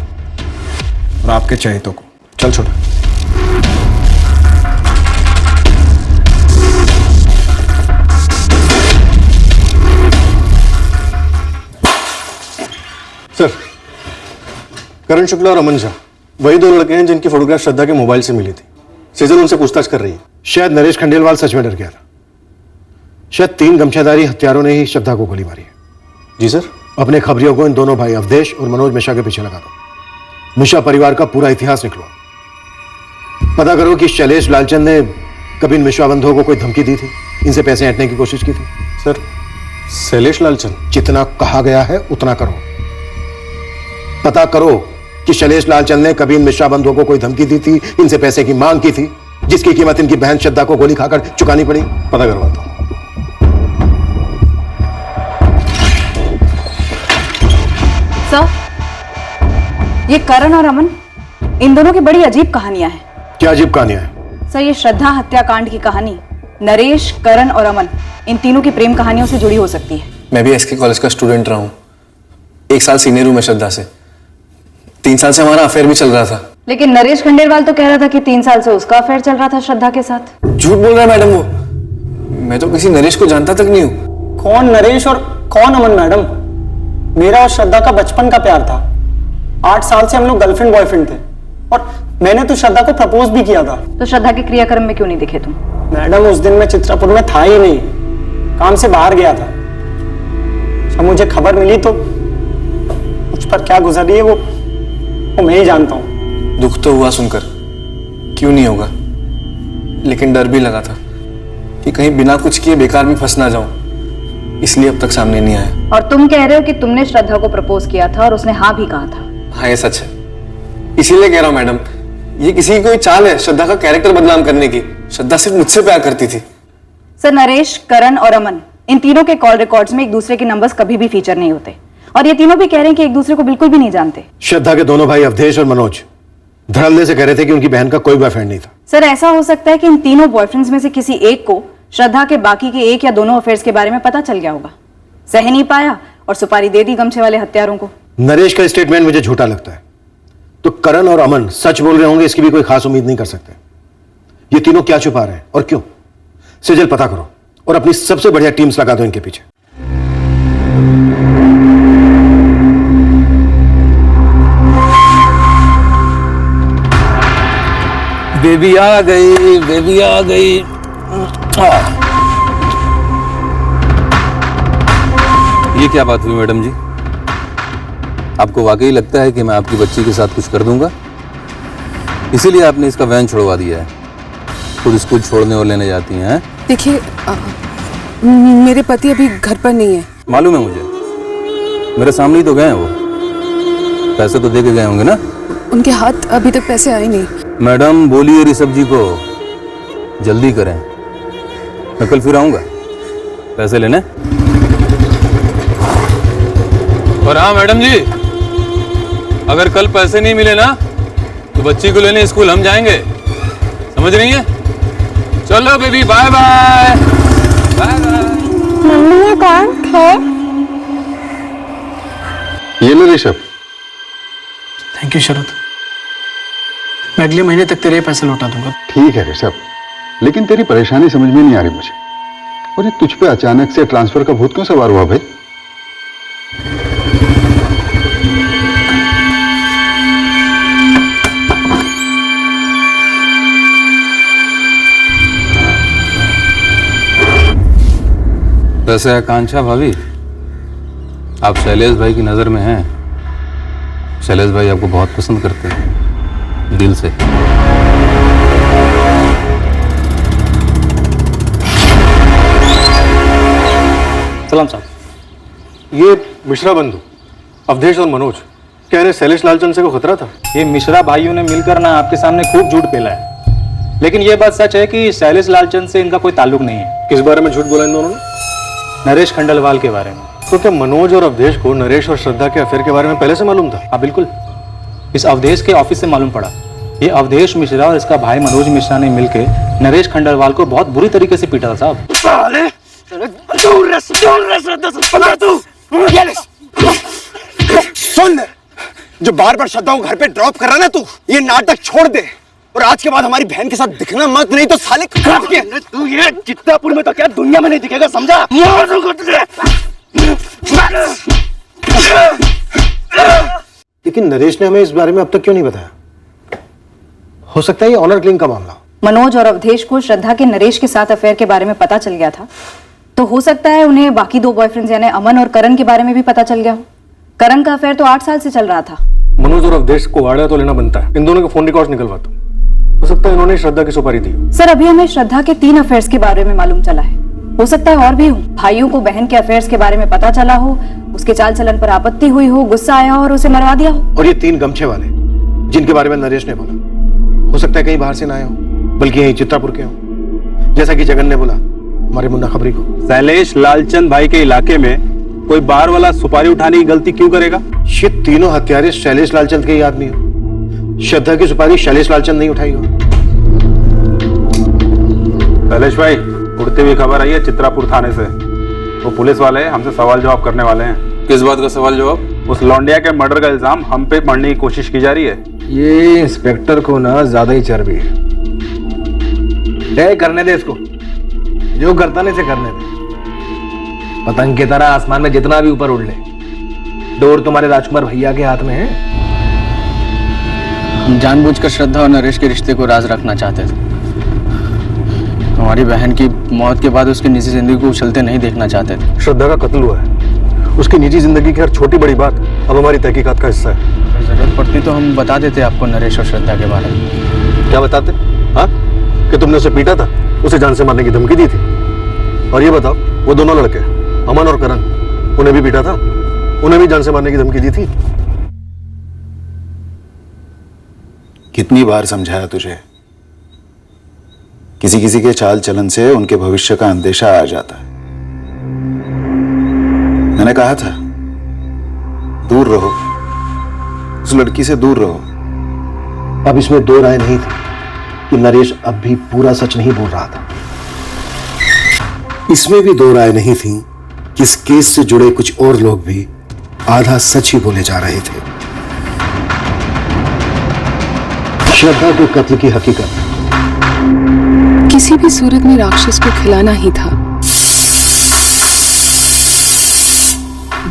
और आपके चहेतों को। चल छोटा। सर, करण शुक्ला और अमन झा वही 2 लड़के हैं जिनकी फोटोग्राफ श्रद्धा के मोबाइल से मिली थी। सीजन उनसे पूछताछ कर रही है। शायद नरेश खंडेलवाल सच में डर गया था। शायद 3 गमछाधारी हत्यारों ने ही श्रद्धा को गोली मारी है। जी सर। अपने खबरियों को इन दोनों भाई अवधेश और मनोज मिश्रा के पीछे लगा दो। मिश्रा परिवार का पूरा इतिहास निकलो। पता करो कि शैलेश लालचंद ने कभी इन मिश्रा बंधुओं को कोई धमकी दी थी, इनसे पैसे ऐंठने की कोशिश की थी। सर शैलेश लालचंद? जितना कहा गया है उतना करो। पता करो कि शैलेश लालचंद ने कभी इन मिश्रा बंधुओं को कोई धमकी दी थी, इनसे पैसे की मांग की थी, जिसकी कीमत इनकी बहन श्रद्धा को गोली खाकर चुकानी पड़ी। पता करवाता हूं। सर ये करण और अमन, इन दोनों की बड़ी अजीब कहानियां हैं। क्या अजीब कहानियां हैं? सर ये श्रद्धा हत्याकांड की कहानी नरेश, करण और अमन, इन तीनों की प्रेम कहानियों से जुड़ी हो सकती है। मैं भी एसके कॉलेज का स्टूडेंट रहा हूँ। 1 साल सीनियर हूँ मैं श्रद्धा से। 3 साल से हमारा अफेयर भी चल रहा था। लेकिन नरेश खंडेलवाल तो कह रहा था कि 3 साल से उसका अफेयर चल रहा था श्रद्धा के साथ। झूठ बोल रहा है मैडम वो। मैं तो किसी नरेश को जानता तक नहीं हूँ। कौन नरेश और कौन अमन मैडम? मेरा और श्रद्धा का बचपन का प्यार था। 8 साल से हम लोग गर्लफ्रेंड बॉयफ्रेंड थे, और मैंने तो श्रद्धा को प्रपोज भी किया था। तो श्रद्धा के क्रियाक्रम में क्यों नहीं दिखे तुम? मैडम उस दिन मैं चित्रापुर में था ही नहीं, काम से बाहर गया था। जब मुझे खबर मिली तो मुझ पर क्या गुजरी है वो मैं ही जानता हूँ। दुख तो हुआ सुनकर, क्यों नहीं होगा, लेकिन डर भी लगा था कि कहीं बिना कुछ किए बेकार में फंस ना जाऊं, इसलिए अब तक सामने नहीं आया। और तुम कह रहे हो कि तुमने श्रद्धा को प्रपोज किया था और उसने हाँ भी कहा था। हाँ ये सच है, इसीलिए कह रहा हूँ मैडम, ये किसी की कोई चाल है श्रद्धा का कैरेक्टर बदनाम करने की। श्रद्धा सिर्फ मुझसे प्यार करती थी। सर नरेश, करण और अमन, इन तीनों के कॉल रिकॉर्ड्स में एक दूसरे के नंबर्स कभी भी फीचर नहीं होते, और ये तीनों भी कह रहे हैं कि एक दूसरे को बिल्कुल भी नहीं जानते। श्रद्धा के दोनों भाई अवधेश और मनोज धड़ल्ले से कह रहे थे कि उनकी बहन का कोई बॉयफ्रेंड नहीं था। सर ऐसा हो सकता है कि इन तीनों बॉयफ्रेंड्स में से किसी एक को श्रद्धा के बाकी के एक या दोनों अफेयर्स के बारे में पता चल गया होगा। सह नहीं पाया और सुपारी दे दी गमछे वाले हत्यारों को। नरेश का स्टेटमेंट मुझे झूठा लगता है, तो करण और अमन सच बोल रहे होंगे इसकी भी कोई खास उम्मीद नहीं कर सकते। ये तीनों क्या छुपा रहे हैं और क्यों? सेजल पता करो और अपनी सबसे बढ़िया टीम्स लगा दो इनके पीछे। बेबी आ गई, बेबी आ गई। ये क्या बात हुई मैडम जी? आपको वाकई लगता है कि मैं आपकी बच्ची के साथ कुछ कर दूंगा? इसीलिए आपने इसका वैन छुड़वा दिया है, खुद स्कूल छोड़ने और लेने जाती हैं? देखिए, मेरे पति अभी घर पर नहीं है। मालूम है मुझे, मेरे सामने ही तो गए हैं वो। पैसे तो दे के गए होंगे ना? उनके हाथ अभी तक पैसे आए नहीं। मैडम बोलिए ऋषभ जी को जल्दी करें, मैं कल फिर आऊंगा पैसे लेने। और हाँ मैडम जी, अगर कल पैसे नहीं मिले ना तो बच्ची को लेने स्कूल हम जाएंगे, समझ रही हैं? चलो baby, bye bye. Bye bye. Mummy ये कौन है? ये लो ऋषभ। थैंक यू शरद, मैं अगले महीने तक तेरे पैसे लौटा दूंगा। ठीक है ऋषभ, लेकिन तेरी परेशानी समझ में नहीं आ रही मुझे। और ये तुझ पे अचानक से ट्रांसफर का भूत क्यों सवार हुआ भाई? वैसे आकांक्षा भाभी, आप शैलेश भाई की नजर में हैं। शैलेश भाई आपको बहुत पसंद करते हैं, दिल से। सलाम साहब, ये मिश्रा बंधु अवधेश और मनोज कह रहे शैलेश लालचंद से को खतरा था। ये मिश्रा भाइयों ने मिलकर ना आपके सामने खूब झूठ फैला है, लेकिन ये बात सच है कि शैलेश लालचंद से इनका कोई ताल्लुक नहीं है। किस बारे में झूठ बोला इन दोनों ने? नरेश खंडलवाल के बारे में। तो क्या मनोज और अवधेश को नरेश और श्रद्धा के अफेयर के बारे में पहले से मालूम था? हाँ बिल्कुल, इस अवधेश के ऑफिस से मालूम पड़ा। ये अवधेश मिश्रा और इसका भाई मनोज मिश्रा ने मिलकर नरेश खंडलवाल को बहुत बुरी तरीके से पीटा था साहब। सुन, जो बार बार श्रद्धा को घर पे ड्रॉप कर रहा ना तू, ये नाटक छोड़ दे और आज के बाद हमारी बहन के साथ दिखना मत, नहीं तो साले तू ये चित्तापुर में तो क्या दुनिया में नहीं दिखेगा, समझा? लेकिन नरेश ने हमें इस बारे में अब तक क्यों नहीं बताया? हो सकता है ये ऑनर किलिंग का मामला। मनोज और अवधेश को श्रद्धा के नरेश के साथ अफेयर के बारे में पता चल गया था, तो हो सकता है उन्हें बाकी दो बॉयफ्रेंड्स यानी अमन और करण के बारे में भी पता चल गया हो। करण का अफेयर तो 8 साल से चल रहा था। मनोज और अवधेश को वाड़ा तो लेना बनता है, इन दोनों के फोन रिकॉर्ड्स निकलवाता हूं। हो सकता है इन्होंने श्रद्धा की सुपारी दी। सर, अभी हमें श्रद्धा के 3 अफेयर्स के बारे में मालूम चला है, हो सकता है और भी हो। भाइयों को बहन के अफेयर्स के बारे में पता चला हो, उसके चाल चलन पर आपत्ति हुई हो, गुस्सा आया हो और उसे मरवा दिया हो। और ये 3 गमछे वाले जिनके बारे में नरेश ने बोला, हो सकता है कहीं बाहर से ना आए हो, बल्कि यही चित्रापुर के हो, जैसा कि जगन ने बोला हमारे मुन्ना खबरी को। शैलेश लालचंद भाई के इलाके में कोई बार वाला सुपारी उठाने की गलती क्यों करेगा? ये तीनों हत्यारे शैलेश लालचंद के ही आदमी हो। श्रद्धा की सुपारी शैलेश लालचंद नहीं उठाई हो। शैलेश भाई, उड़ती हुई खबर आई है चित्रापुर थाने से। वो पुलिस वाले हमसे सवाल जवाब करने वाले हैं। किस बात का सवाल जवाब? उस लौंडिया के मर्डर का इल्जाम हम पे मढ़ने की कोशिश की जा रही है। ये इंस्पेक्टर को ना ज्यादा ही चर्बी है। करने दे इसको, जो करता नहीं से करने दे। पतंग की तरह आसमान में जितना भी ऊपर उड़ ले, डोर तुम्हारे राजकुमार भैया के हाथ में है। हम जानबूझकर श्रद्धा और नरेश के रिश्ते को राज रखना चाहते थे। हमारी बहन की मौत के बाद उसकी निजी जिंदगी को उछलते नहीं देखना चाहते थे। श्रद्धा का कत्ल हुआ है, उसकी निजी जिंदगी की हर छोटी बड़ी बात अब हमारी तहकीकात का हिस्सा है। जरूरत पड़ती तो हम बता देते आपको नरेश और श्रद्धा के बारे में। क्या बताते? हाँ, कि तुमने उसे पीटा था, उसे जान से मारने की धमकी दी थी। और ये बताओ, वो दोनों लड़के अमन और करण, उन्हें भी पीटा था, उन्हें भी जान से मारने की धमकी दी थी। कितनी बार समझाया तुझे? किसी किसी के चाल चलन से उनके भविष्य का अंदेशा आ जाता है। मैंने कहा था दूर रहो, उस लड़की से दूर रहो। अब इसमें 2 राय नहीं थी कि नरेश अब भी पूरा सच नहीं बोल रहा था। इसमें भी दो राय नहीं थी कि इस केस से जुड़े कुछ और लोग भी आधा सच ही बोले जा रहे थे। श्रद्धा के कत्ल की हकीकत किसी भी सूरत में राक्षस को खिलाना ही था।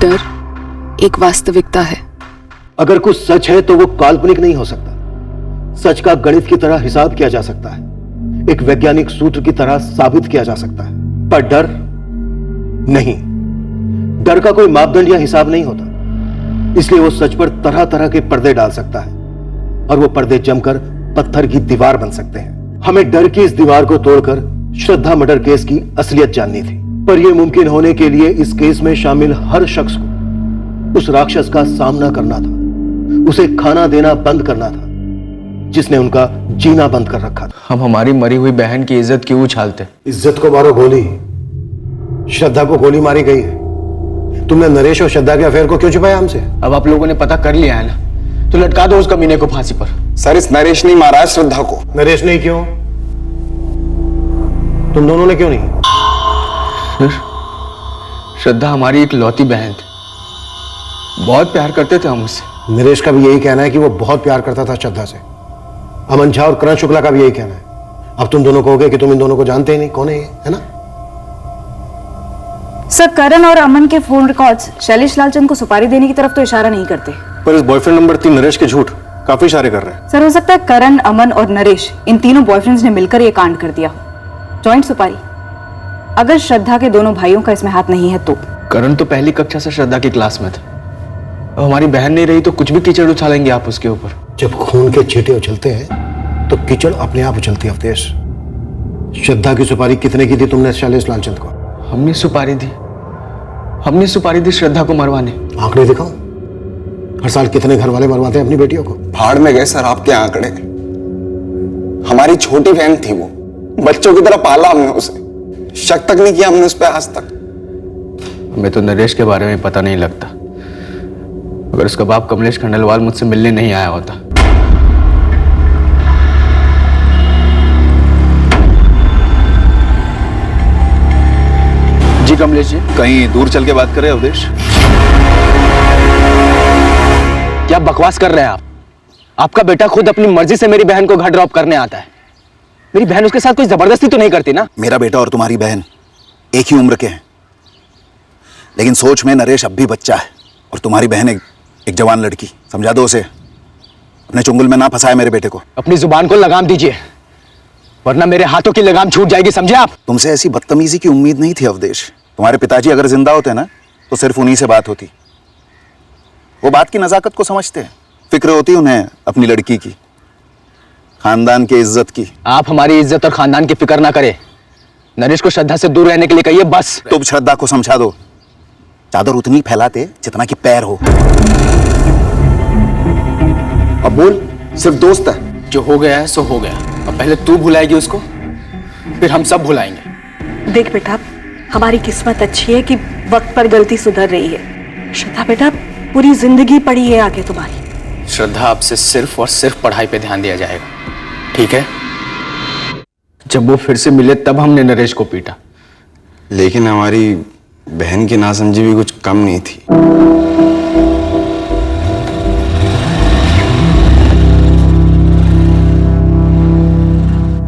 डर एक वास्तविकता है। अगर कुछ सच है तो वो काल्पनिक नहीं हो सकता। सच का गणित की तरह हिसाब किया जा सकता है, एक वैज्ञानिक सूत्र की तरह साबित किया जा सकता है, पर डर नहीं। डर का कोई मापदंड या हिसाब नहीं होता, इसलिए वो सच पर तरह तरह के पर्दे डाल सकता है और वो पर्दे जमकर पत्थर की दीवार बन सकते हैं। हमें डर की इस दीवार को तोड़कर श्रद्धा मर्डर केस की असलियत जाननी थी, पर यह मुमकिन होने के लिए इस केस में शामिल हर शख्स को उस राक्षस का सामना करना था, उसे खाना देना बंद करना था जिसने उनका जीना बंद कर रखा था। हम हमारी मरी हुई बहन की इज्जत क्यों उछालते? इज्जत को मारो गोली। श्रद्धा को गोली मारी गई है। तुमने नरेश और श्रद्धा के अफेयर को क्यों छुपाया हमसे? अब आप लोगों ने पता कर लिया है ना, तो लटका दो उस कमीने को फांसी पर। सर, इस नरेश ने मारा है श्रद्धा को। नरेश नहीं क्यों? तुम दोनों ने क्यों नहीं? फिर श्रद्धा हमारी एक लौती बहन थी, बहुत प्यार करते थे हम उससे। नरेश का भी यही कहना है कि वो बहुत प्यार करता था श्रद्धा से। अमन झा और करण शुक्ला का भी यही कहना है। अब तुम दोनों कहोगे कि तुम इन दोनों को जानते ही नहीं, कौन है ये, है ना? सर, करण और अमन के फोन रिकॉर्ड्स शैलेश लालचंद को सुपारी देने की तरफ तो इशारा नहीं करते। पर इस बॉयफ्रेंड नंबर 3 नरेश के झूठ काफी इशारे कर रहे हैं। सर, हो सकता है करण, अमन और नरेश इन तीनों बॉयफ्रेंड्स ने मिलकर ये कांड कर दिया हो। जॉइंट सुपारी। अगर श्रद्धा के दोनों भाइयों का इसमें हाथ नहीं है तो? करण तो पहली कक्षा से श्रद्धा की क्लास में था। अब हमारी बहन नहीं रही तो कुछ भी कीचड़ उछालेंगे आप उसके ऊपर। जब खून के छींटे उछलते हैं तो कीचड़ अपने आप उछलती है। अवधेश, श्रद्धा की सुपारी कितने की थी तुमने शैलेश लालचंद को? हमने सुपारी दी श्रद्धा को मरवाने। आंकड़े दिखाओ। हर साल कितने घर वाले मरवाते हैं अपनी बेटियों को? भाड़ में गए सर आपके आंकड़े। हमारी छोटी बहन थी वो, बच्चों की तरह पाला हमने उसे, शक तक नहीं किया हमने उस पर आज तक। हमें तो नरेश के बारे में पता नहीं लगता। अगर उसका बाप कमलेश खंडेलवाल मुझसे मिलने नहीं आया होता। जी कमलेश जी, कहीं दूर चल के बात करें अवधेश? क्या बकवास कर रहे हैं आप? आपका बेटा खुद अपनी मर्जी से मेरी बहन को घर ड्रॉप करने आता है। मेरी बहन उसके साथ कोई जबरदस्ती तो नहीं करती ना? मेरा बेटा और तुम्हारी बहन एक ही उम्र के हैं, लेकिन सोच में नरेश अब भी बच्चा है और तुम्हारी बहन एक जवान लड़की। समझा दो उसे, अपने चुंगल में ना फंसाए मेरे बेटे को। अपनी जुबान को लगाम दीजिए, वरना मेरे हाथों की लगाम छूट जाएगी, समझे आप? तुमसे ऐसी बदतमीजी की उम्मीद नहीं थी अवधेश। तुम्हारे पिताजी अगर जिंदा होते ना तो सिर्फ उन्हीं से बात होती। वो बात की नजाकत को समझते हैं, फिक्र होती उन्हें अपनी लड़की की, खानदान की इज्जत की। आप हमारी इज्जत और खानदान की फिक्र ना करें। नरेश को श्रद्धा से दूर रहने के लिए कहिए बस। तुम श्रद्धा को समझा दो, चादर उतनी फैलाते जितना कि पैर हो। अब बोल, सिर्फ दोस्त है। जो हो गया है सो हो गया। अब पहले तू भुलाएगी उसको, फिर हम सब भुलाएंगे। देख बेटा, हमारी किस्मत अच्छी है कि वक्त पर गलती सुधर रही है। श्रद्धा बेटा, पूरी जिंदगी पड़ी है आगे तुम्हारी। श्रद्धा, आपसे सिर्फ और सिर्फ पढ़ाई पे ध्यान दिया जाएगा, ठीक है? जब वो फिर से मिले तब हमने नरेश को पीटा। लेकिन हमारी बहन की नासमझी भी कुछ कम नहीं थी।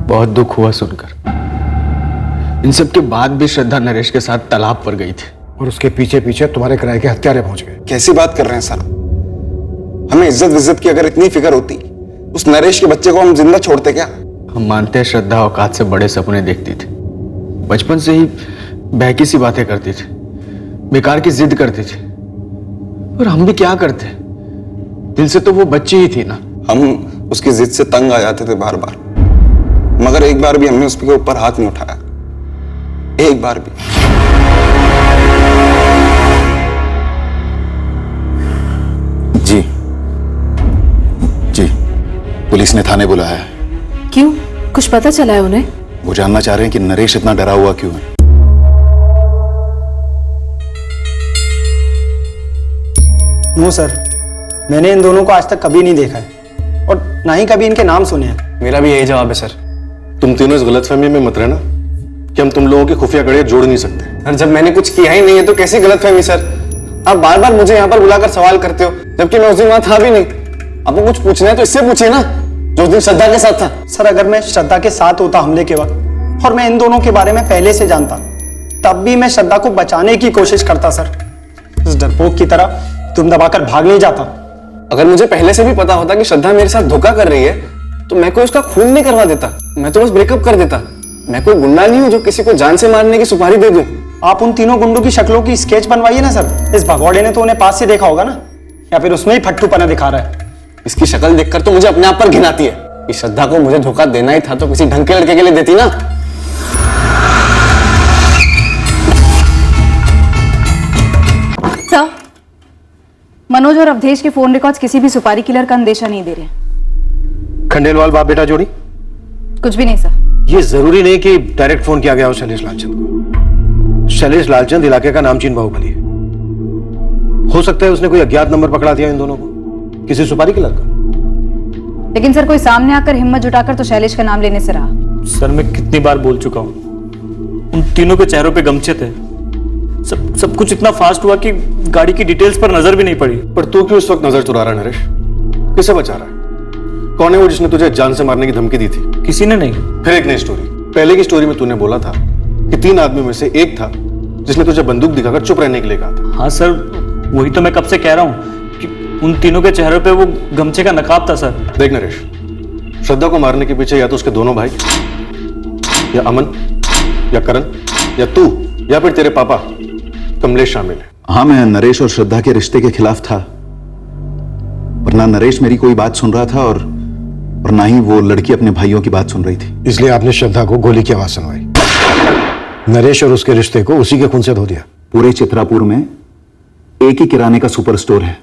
बहुत दुख हुआ सुनकर। इन सब के बाद भी श्रद्धा नरेश के साथ तालाब पर गई थी और उसके पीछे पीछे तुम्हारे किराए के हत्यारे पहुंच गए। कैसी बात कर रहे हैं सर? हमें इज्जत विज्जत की अगर इतनी फिक्र होती, उस नरेश के बच्चे को हम जिंदा छोड़ते क्या? हम मानते हैं श्रद्धा औकात से बड़े सपने देखती थी, बचपन से ही बहकी सी बातें करती थी, बेकार की जिद करती थी। और हम भी क्या करते, दिल से तो वो बच्ची ही थी ना। हम उसकी जिद से तंग आ जाते थे बार बार, मगर एक बार भी हमने उसके ऊपर हाथ नहीं उठाया, एक बार भी। जी जी, पुलिस ने थाने बुलाया है। क्यों, कुछ पता चला है उन्हें? वो जानना चाह रहे हैं कि नरेश इतना डरा हुआ क्यों है। नो सर, मैंने इन दोनों को आज तक कभी नहीं देखा है और ना ही कभी इनके नाम सुने हैं। मेरा भी यही जवाब है सर। तुम तीनों इस गलतफहमी में मत रहना कि हम तुम लोगों के खुफिया कड़े जोड़ नहीं सकते। सर जब मैंने कुछ किया ही नहीं है तो कैसी गलतफहमी सर? आप बार बार मुझे यहाँ पर बुलाकर सवाल करते हो जबकि मैं उस दिन वहां था भी नहीं। आपको कुछ पूछना है तो इससे पूछिए ना जो उस दिन श्रद्धा के साथ था। सर अगर मैं श्रद्धा के साथ होता हमले के वक्त और मैं इन दोनों के बारे में पहले से जानता तब भी मैं श्रद्धा को बचाने की कोशिश करता सर। इस डरपोक की तरह तुम दबाकर भाग नहीं जाता। अगर मुझे पहले से भी पता होता कि श्रद्धा मेरे साथ धोखा कर रही है तो मैं कोई उसका खून नहीं करवा देता, मैं तो बस ब्रेकअप कर देता। मैं कोई गुंडा नहीं हूं जो किसी को जान से मारने की सुपारी दे दूं। आप उन तीनों गुंडों की शक्लों की स्केच बनवाइए ना सर। इस भगौड़े ने तो उन्हें पास से देखा होगा ना, या फिर उसमें ही फट्टूपना दिखा रहा है। इसकी शक्ल देखकर तो मुझे अपने आप पर घिन आती है कि श्रद्धा को मुझे धोखा देना ही था तो किसी ढंग के लड़के के लिए देती ना। सर, मनोज और अवधेश के फोन रिकॉर्ड्स किसी भी सुपारी किलर का अंदेशा नहीं दे रहे। खंडेलवाल बाप बेटा जोड़ी? कुछ भी नहीं सर। ये जरूरी नहीं कि डायरेक्ट फोन किया गया हो शैलेश लालचंद को। शैलेश लालचंद इलाके का नामचीन बाहुबली है। हो सकता है उसने कोई अज्ञात नंबर पकड़ा दिया इन दोनों को, किसी सुपारी किलर का। लेकिन सर कोई सामने आकर हिम्मत जुटाकर तो शैलेश का नाम लेने से रहा। सर मैं कितनी बार बोल चुका हूँ, उन तीनों के चेहरों पे गमछे थे। सब कुछ इतना फास्ट हुआ कि गाड़ी की डिटेल्स पर नजर भी नहीं पड़ी। पर तू क्यों इस वक्त नजर चुरा रहा है नरेश? किसे बचा रहा है? कौन है वो जिसने तुझे जान से मारने की धमकी दी थी? किसी ने नहीं। फिर एक नई स्टोरी। पहले की स्टोरी में तूने बोला था कि 3 आदमी में से एक था जिसने तुझे बंदूक दिखाकर चुप रहने के लिए कहा था। हाँ सर, वही तो मैं कब से कह रहा हूँ कि उन तीनों के चेहरों पे वो गमछे का नकाब था सर। देख नरेश, श्रद्धा को मारने के पीछे या तो उसके दोनों भाई, या अमन, या करण, या तू, या फिर तेरे पापा कमलेश शामिल है। हाँ, मैं नरेश और श्रद्धा के रिश्ते के खिलाफ था, पर ना नरेश मेरी कोई बात सुन रहा था और ना ही वो लड़की अपने भाइयों की बात सुन रही थी। इसलिए आपने श्रद्धा को गोली की आवाज सुनवाई। नरेश और उसके रिश्ते को उसी के खून से धो दिया। पूरे चित्रापुर में एक ही किराने का सुपर स्टोर है,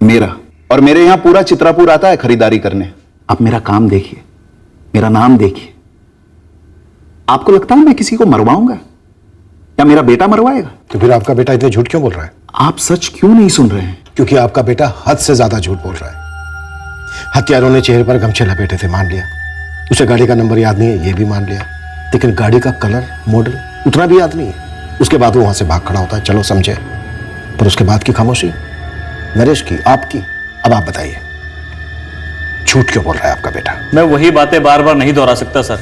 मेरा, और मेरे यहां पूरा चित्रापुर आता है खरीदारी करने। आप मेरा काम देखिए, मेरा नाम देखिए। आपको लगता है मैं किसी को मरवाऊंगा या मेरा बेटा मरवाएगा? तो फिर आपका बेटा इतने झूठ क्यों बोल रहा है? आप सच क्यों नहीं सुन रहे हैं? क्योंकि आपका बेटा हद से ज्यादा झूठ बोल रहा है। हत्यारों ने चेहरे पर गमछे लपेटे थे, मान लिया। उसे गाड़ी का नंबर याद नहीं है, ये भी मान लिया। लेकिन गाड़ी का कलर, मॉडल उतना भी याद नहीं है। उसके बाद वो वहां से भाग खड़ा होता है, चलो समझे। पर उसके बाद की खामोशी, नरेश की, आपकी। अब आप बताइए, झूठ क्यों बोल रहा है आपका बेटा? मैं वही बातें बार बार नहीं दोहरा सकता सर।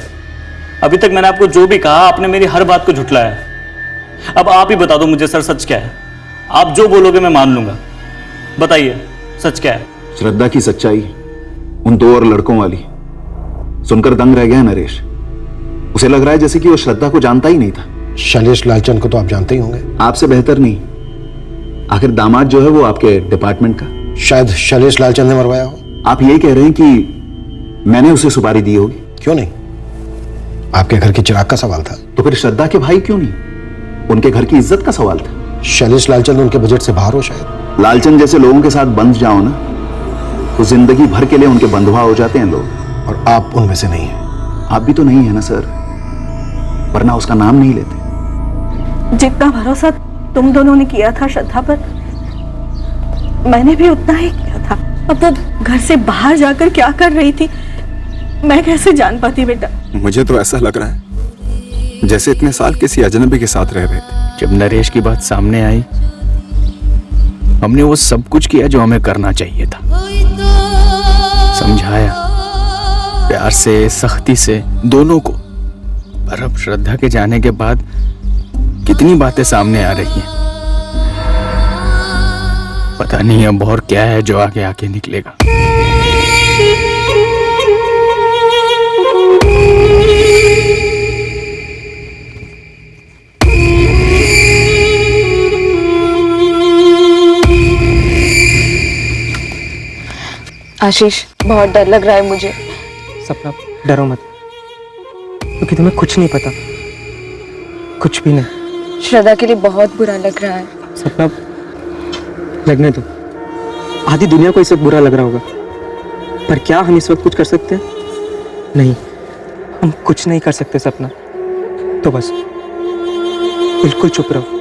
अभी तक मैंने आपको जो भी कहा, आपने मेरी हर बात को झुठलाया। अब आप ही बता दो मुझे सर, सच क्या है? आप जो बोलोगे मैं मान लूंगा। बताइए सच क्या है? श्रद्धा की सच्चाई उन 2 और लड़कों वाली सुनकर दंग रह गया नरेश। उसे लग रहा है जैसे कि वो श्रद्धा को जानता ही नहीं था। शैलेश लालचंद को तो आप जानते ही होंगे। आपसे बेहतर नहीं। आखिर दामाद जो है वो आपके डिपार्टमेंट का। शायद शैलेश लालचंद ने मरवाया हो। आप यही कह रहे हैं कि मैंने उसे सुपारी दी होगी? क्यों नहीं, आपके घर की चिराग का सवाल था। तो फिर श्रद्धा के भाई क्यों नहीं? उनके घर की इज्जत का सवाल था। शैलेश लालचंद उनके बजट से बाहर हो शायद। लालचंद जैसे लोगों के साथ बंध जाओ ना तो जिंदगी भर के लिए उनके बंधुआ हो जाते हैं लोग। और आप उनमें से नहीं हैं। आप भी तो नहीं है ना सर, वरना उसका नाम नहीं लेते। जितना भरोसा तुम दोनों ने किया था श्रद्धा पर, मैंने भी उतना ही किया था। अब वो घर से बाहर जाकर क्या कर रही थी मैं कैसे जान पाती बेटा? मुझे तो ऐसा लग रहा है जैसे इतने साल किसी अजनबी के साथ रह रहे थे। जब नरेश की बात सामने आई, हमने वो सब कुछ किया जो हमें करना चाहिए था। समझाया प्यार से, सख्ती से, दोनों को। पर अब श्रद्धा के जाने के बाद कितनी बातें सामने आ रही हैं। पता नहीं अब और क्या है जो आगे आके निकलेगा। आशीष, बहुत डर लग रहा है मुझे। सपना, डरो मत, क्योंकि तुम्हें कुछ नहीं पता, कुछ भी नहीं। श्रद्धा के लिए बहुत बुरा लग रहा है। सपना, लगने दो। आधी दुनिया को इस वक्त बुरा लग रहा होगा, पर क्या हम इस वक्त कुछ कर सकते हैं? नहीं, हम कुछ नहीं कर सकते सपना। तो बस बिल्कुल चुप रहो।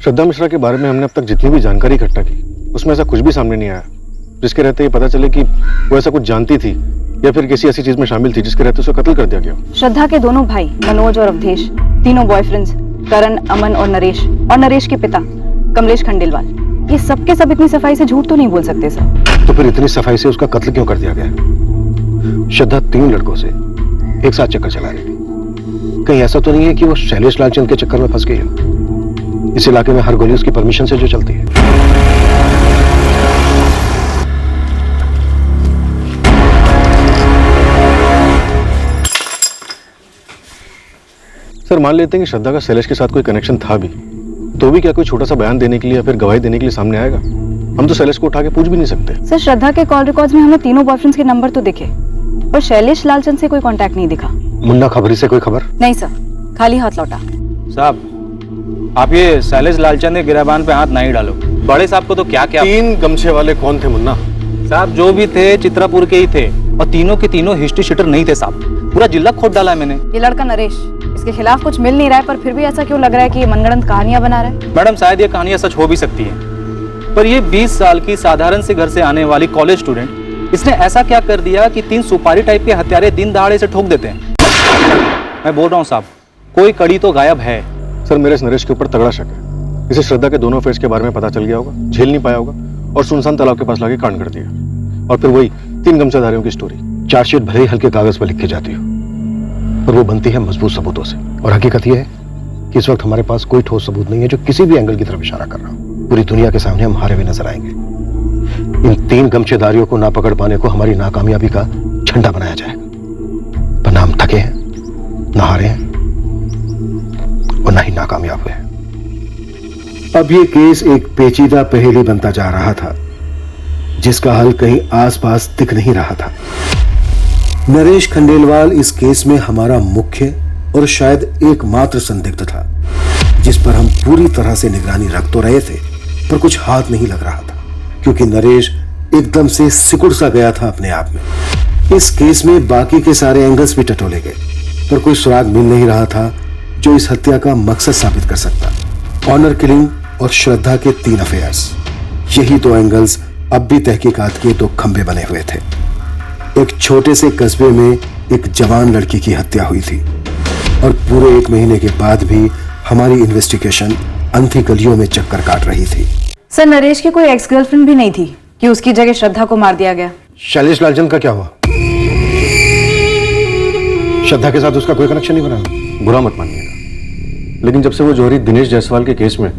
श्रद्धा मिश्रा के बारे में हमने अब तक जितनी भी जानकारी इकट्ठा की उसमें ऐसा कुछ भी सामने नहीं आया जिसके रहते ये पता चले कि वो ऐसा कुछ जानती थी या फिर किसी ऐसी चीज में शामिल थी जिसके रहते उसे कत्ल कर दिया गया। श्रद्धा के दोनों भाई मनोज और अवधेश, तीनों बॉयफ्रेंड्स करण, अमन और नरेश के पिता कमलेश खंडेलवाल, ये सब के सब इतनी सफाई से झूठ तो नहीं बोल सकते सर। तो फिर इतनी सफाई से उसका कत्ल क्यों कर दिया गया? श्रद्धा 3 लड़कों से एक साथ चक्कर चला रही थी। कहीं ऐसा तो नहीं है कि वो शैलेश लालचंद के चक्कर में फंस गई हो? इस इलाके में हर गोली उसकी परमिशन से जो चलती है। सर मान लेते हैं कि श्रद्धा का शैलेश के साथ कोई कनेक्शन था भी, तो भी क्या कोई छोटा सा बयान देने के लिए या फिर गवाही देने के लिए सामने आएगा? हम तो शैलेश को उठा के पूछ भी नहीं सकते। सर श्रद्धा के कॉल रिकॉर्ड्स में हमें तीनों बॉयफ्रेंड्स के नंबर तो दिखे, पर शैलेश लालचंद से कोई कांटेक्ट नहीं दिखा। मुन्ना खबरी से कोई खबर? नहीं सर, खाली हाथ लौटा। साहब आप ये शैलेश लालचंद के गिरबान पे हाथ नहीं डालो। बड़े साहब को तो क्या क्या 3 गमछे वाले कौन थे मुन्ना? साहब जो भी थे चित्रापुर के ही थे और तीनों के तीनों हिस्ट्री शीटर नहीं थे साहब, पूरा जिला खोद डाला है मैंने। ये लड़का नरेश, इसके खिलाफ कुछ मिल नहीं रहा है, पर फिर भी ऐसा क्यों लग रहा है कि ये मनगढ़ंत कहानियां बना रहा है? मैडम शायद ये कहानियां सच हो भी सकती हैं, पर ये 20 साल की साधारण से घर से आने वाली कॉलेज स्टूडेंट, इसने ऐसा क्या कर दिया कि 3 सुपारी टाइप के हत्यारे दिन दहाड़े से ठोक देते हैं? मैं बोल रहा हूँ साहब, कोई कड़ी तो गायब है। सर मेरे इस नरेश के ऊपर तगड़ा शक है। इसे श्रद्धा के दोनों अफेयर्स के बारे में पता चल गया होगा, झेल नहीं पाया होगा और सुनसान तालाब के पास लाके कांड कर दिया। और फिर वही 3 गमछाधारियों की स्टोरी। चार्जशीट भले ही हल्के कागज पर लिख के जाती हो, पर वो बनती है मजबूत सबूतों से। और हकीकत यह है कि इस वक्त हमारे पास कोई ठोस सबूत नहीं है जो किसी भी एंगल की तरफ इशारा कर रहा हो। पूरी दुनिया के सामने हम हारे हुए नजर आएंगे। इन 3 गमछेदारियों को ना पकड़ पाने को हमारी नाकामयाबी का झंडा बनाया जाएगा। पर ना हम थके हैं, ना हारे हैं और ना ही नाकामयाब हुए। अब ये केस एक पेचीदा पहेली बनता जा रहा था जिसका हल कहीं आसपास दिख नहीं रहा था। नरेश खंडेलवाल इस केस में हमारा मुख्य और शायद एकमात्र संदिग्ध था, जिस पर हम पूरी तरह से निगरानी रख तो रहे थे, पर कुछ हाथ नहीं लग रहा था, क्योंकि नरेश एकदम से सिकुड़ सा गया था अपने आप में। इस केस में बाकी के सारे एंगल्स भी टटोले गए, पर कोई सुराग मिल नहीं रहा था जो इस हत्या का मकसद साबित कर सकता। ऑनर किलिंग और श्रद्धा के 3 अफेयर्स, यही 2 एंगल्स अब भी तहकीकात के 2 खंभे बने हुए थे। एक छोटे से कस्बे में एक जवान लड़की की हत्या हुई थी और पूरे 1 महीने के बाद भी हमारी इन्वेस्टिगेशन अंधी गलियों में चक्कर काट रही थी। सर नरेश की कोई एक्स गर्लफ्रेंड भी नहीं थी कि उसकी जगह श्रद्धा को मार दिया गया? शैलेश लालचंद का क्या हुआ? श्रद्धा के साथ उसका कोई कनेक्शन नहीं बना? बुरा मत मानिएगा, लेकिन जब से वो जौहरी दिनेश जायसवाल के केस में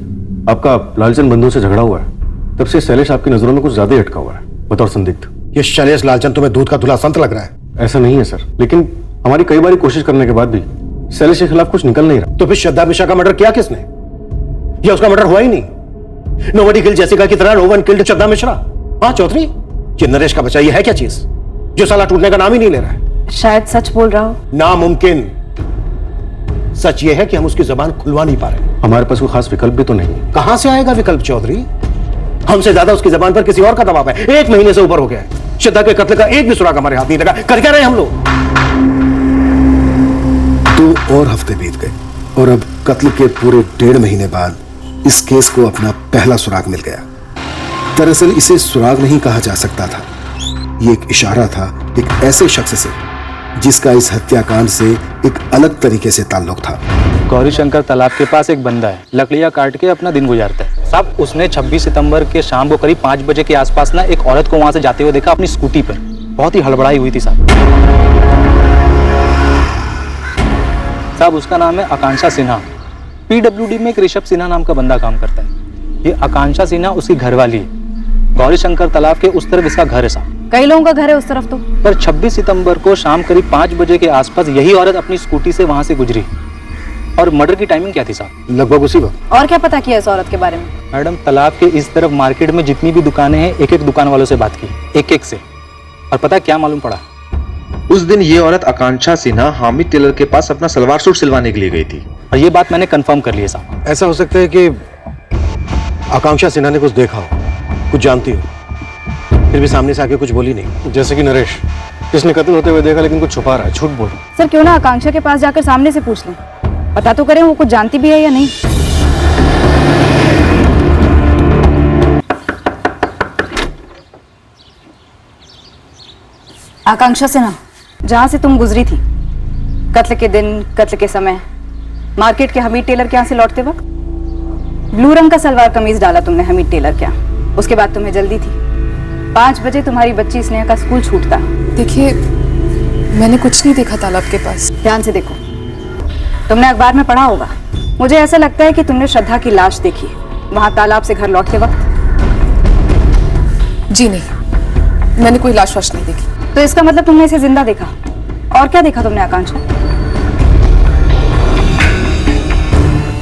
आपका लालचंद बंधु से झगड़ा हुआ है, तब से शैलेश आपकी नजरों में कुछ ज्यादा ही अटका हुआ है बतौर संदिग्ध। ये शैलेश लालचंद तुम्हें दूध का धुला संत लग रहा है? ऐसा नहीं है सर, लेकिन हमारी कई बार कोशिश करने के बाद भी शैलेश के खिलाफ कुछ निकल नहीं रहा। तो फिर श्रद्धा मिश्रा का मर्डर किया किसने? या उसका मर्डर हुआ ही नहीं? नोबडी किल्ड जैसिका की तरह नो वन किल्ड श्रद्धा मिश्रा। हाँ चौधरी, ये नरेश का बच्चा ये है क्या चीज जो साला टूटने का नाम ही नहीं ले रहा है? शायद सच बोल रहा हो। नामुमकिन। सच ये है कि हम उसकी जबान खुलवा नहीं पा रहे। हमारे पास कोई खास विकल्प भी तो नहीं है। कहां से आएगा विकल्प चौधरी? हमसे ज्यादा उसकी जबान पर किसी और का दबाव है। 1 महीने से ऊपर हो गया है, श्रद्धा के कत्ल का एक भी सुराग हमारे हाथ नहीं लगा। कर क्या रहे हम लोग? 2 और हफ्ते बीत गए और अब कत्ल के पूरे 1.5 महीने बाद इस केस को अपना पहला सुराग मिल गया। दरअसल इसे सुराग नहीं कहा जा सकता था, ये एक इशारा था एक ऐसे शख्स से जिसका इस हत्याकांड से एक अलग तरीके से ताल्लुक था। गौरी शंकर तालाब के पास एक बंदा है, लकड़ियां काट के अपना दिन गुजारता है साहब। उसने 26 सितंबर के शाम को करीब 5 बजे के आसपास ना एक औरत को वहां से जाते हुए देखा अपनी स्कूटी पर। बहुत ही हड़बड़ाई हुई थी साहब। साहब उसका नाम है आकांक्षा सिन्हा। PWD में एक ऋषभ सिन्हा नाम का बंदा काम करता है। ये आकांक्षा सिन्हा उसकी घरवाली है। गौरी शंकर तालाब के उस तरफ इसका घर है साहब। कई लोगों का घर है उस तरफ तो। पर 26 सितंबर को शाम करीब 5 बजे के आसपास यही औरत अपनी स्कूटी से वहां से गुजरी। और मर्डर की टाइमिंग क्या थी साहब? लगभग उसी वक्त। और क्या पता किया इस औरत के बारे में? मैडम तालाब के इस तरफ मार्केट में जितनी भी दुकानें हैं, एक एक दुकान वालों से बात की, एक से। और पता क्या मालूम पड़ा? उस दिन ये औरत आकांक्षा सिन्हा हामिद टेलर के पास अपना सलवार सूट सिलवाने के लिए गई थी। और ये बात मैंने कंफर्म कर ली है साहब। ऐसा हो सकता है कि आकांक्षा सिन्हा ने कुछ देखा हो, कुछ जानती हो, फिर भी सामने से आके कुछ बोली नहीं। जैसे कि नरेश, जिसने कत्ल होते हुए देखा लेकिन कुछ छुपा रहा है, झूठ बोल। सर क्यों ना आकांक्षा के पास जाकर सामने से पूछ लें, पता तो करें वो कुछ जानती भी है या नहीं। आकांक्षा सिन्हा, जहां से तुम गुजरी थी कत्ल के दिन, कत्ल के समय, मार्केट के हमीद टेलर के यहाँ से लौटते वक्त ब्लू रंग का सलवार कमीज डाला तुमने हमीद टेलर के यहाँ। उसके बाद तुम्हें जल्दी थी। 5 बजे तुम्हारी बच्ची स्नेहा का स्कूल छूटता। देखिए, मैंने कुछ नहीं देखा तालाब के पास। ध्यान से देखो, तुमने अखबार में पढ़ा होगा। मुझे ऐसा लगता है कि तुमने श्रद्धा की लाश देखी वहां तालाब से घर लौटते वक्त। जी नहीं, मैंने कोई लाश वाश नहीं देखी। तो इसका मतलब तुमने इसे जिंदा देखा। और क्या देखा तुमने आकांक्षा?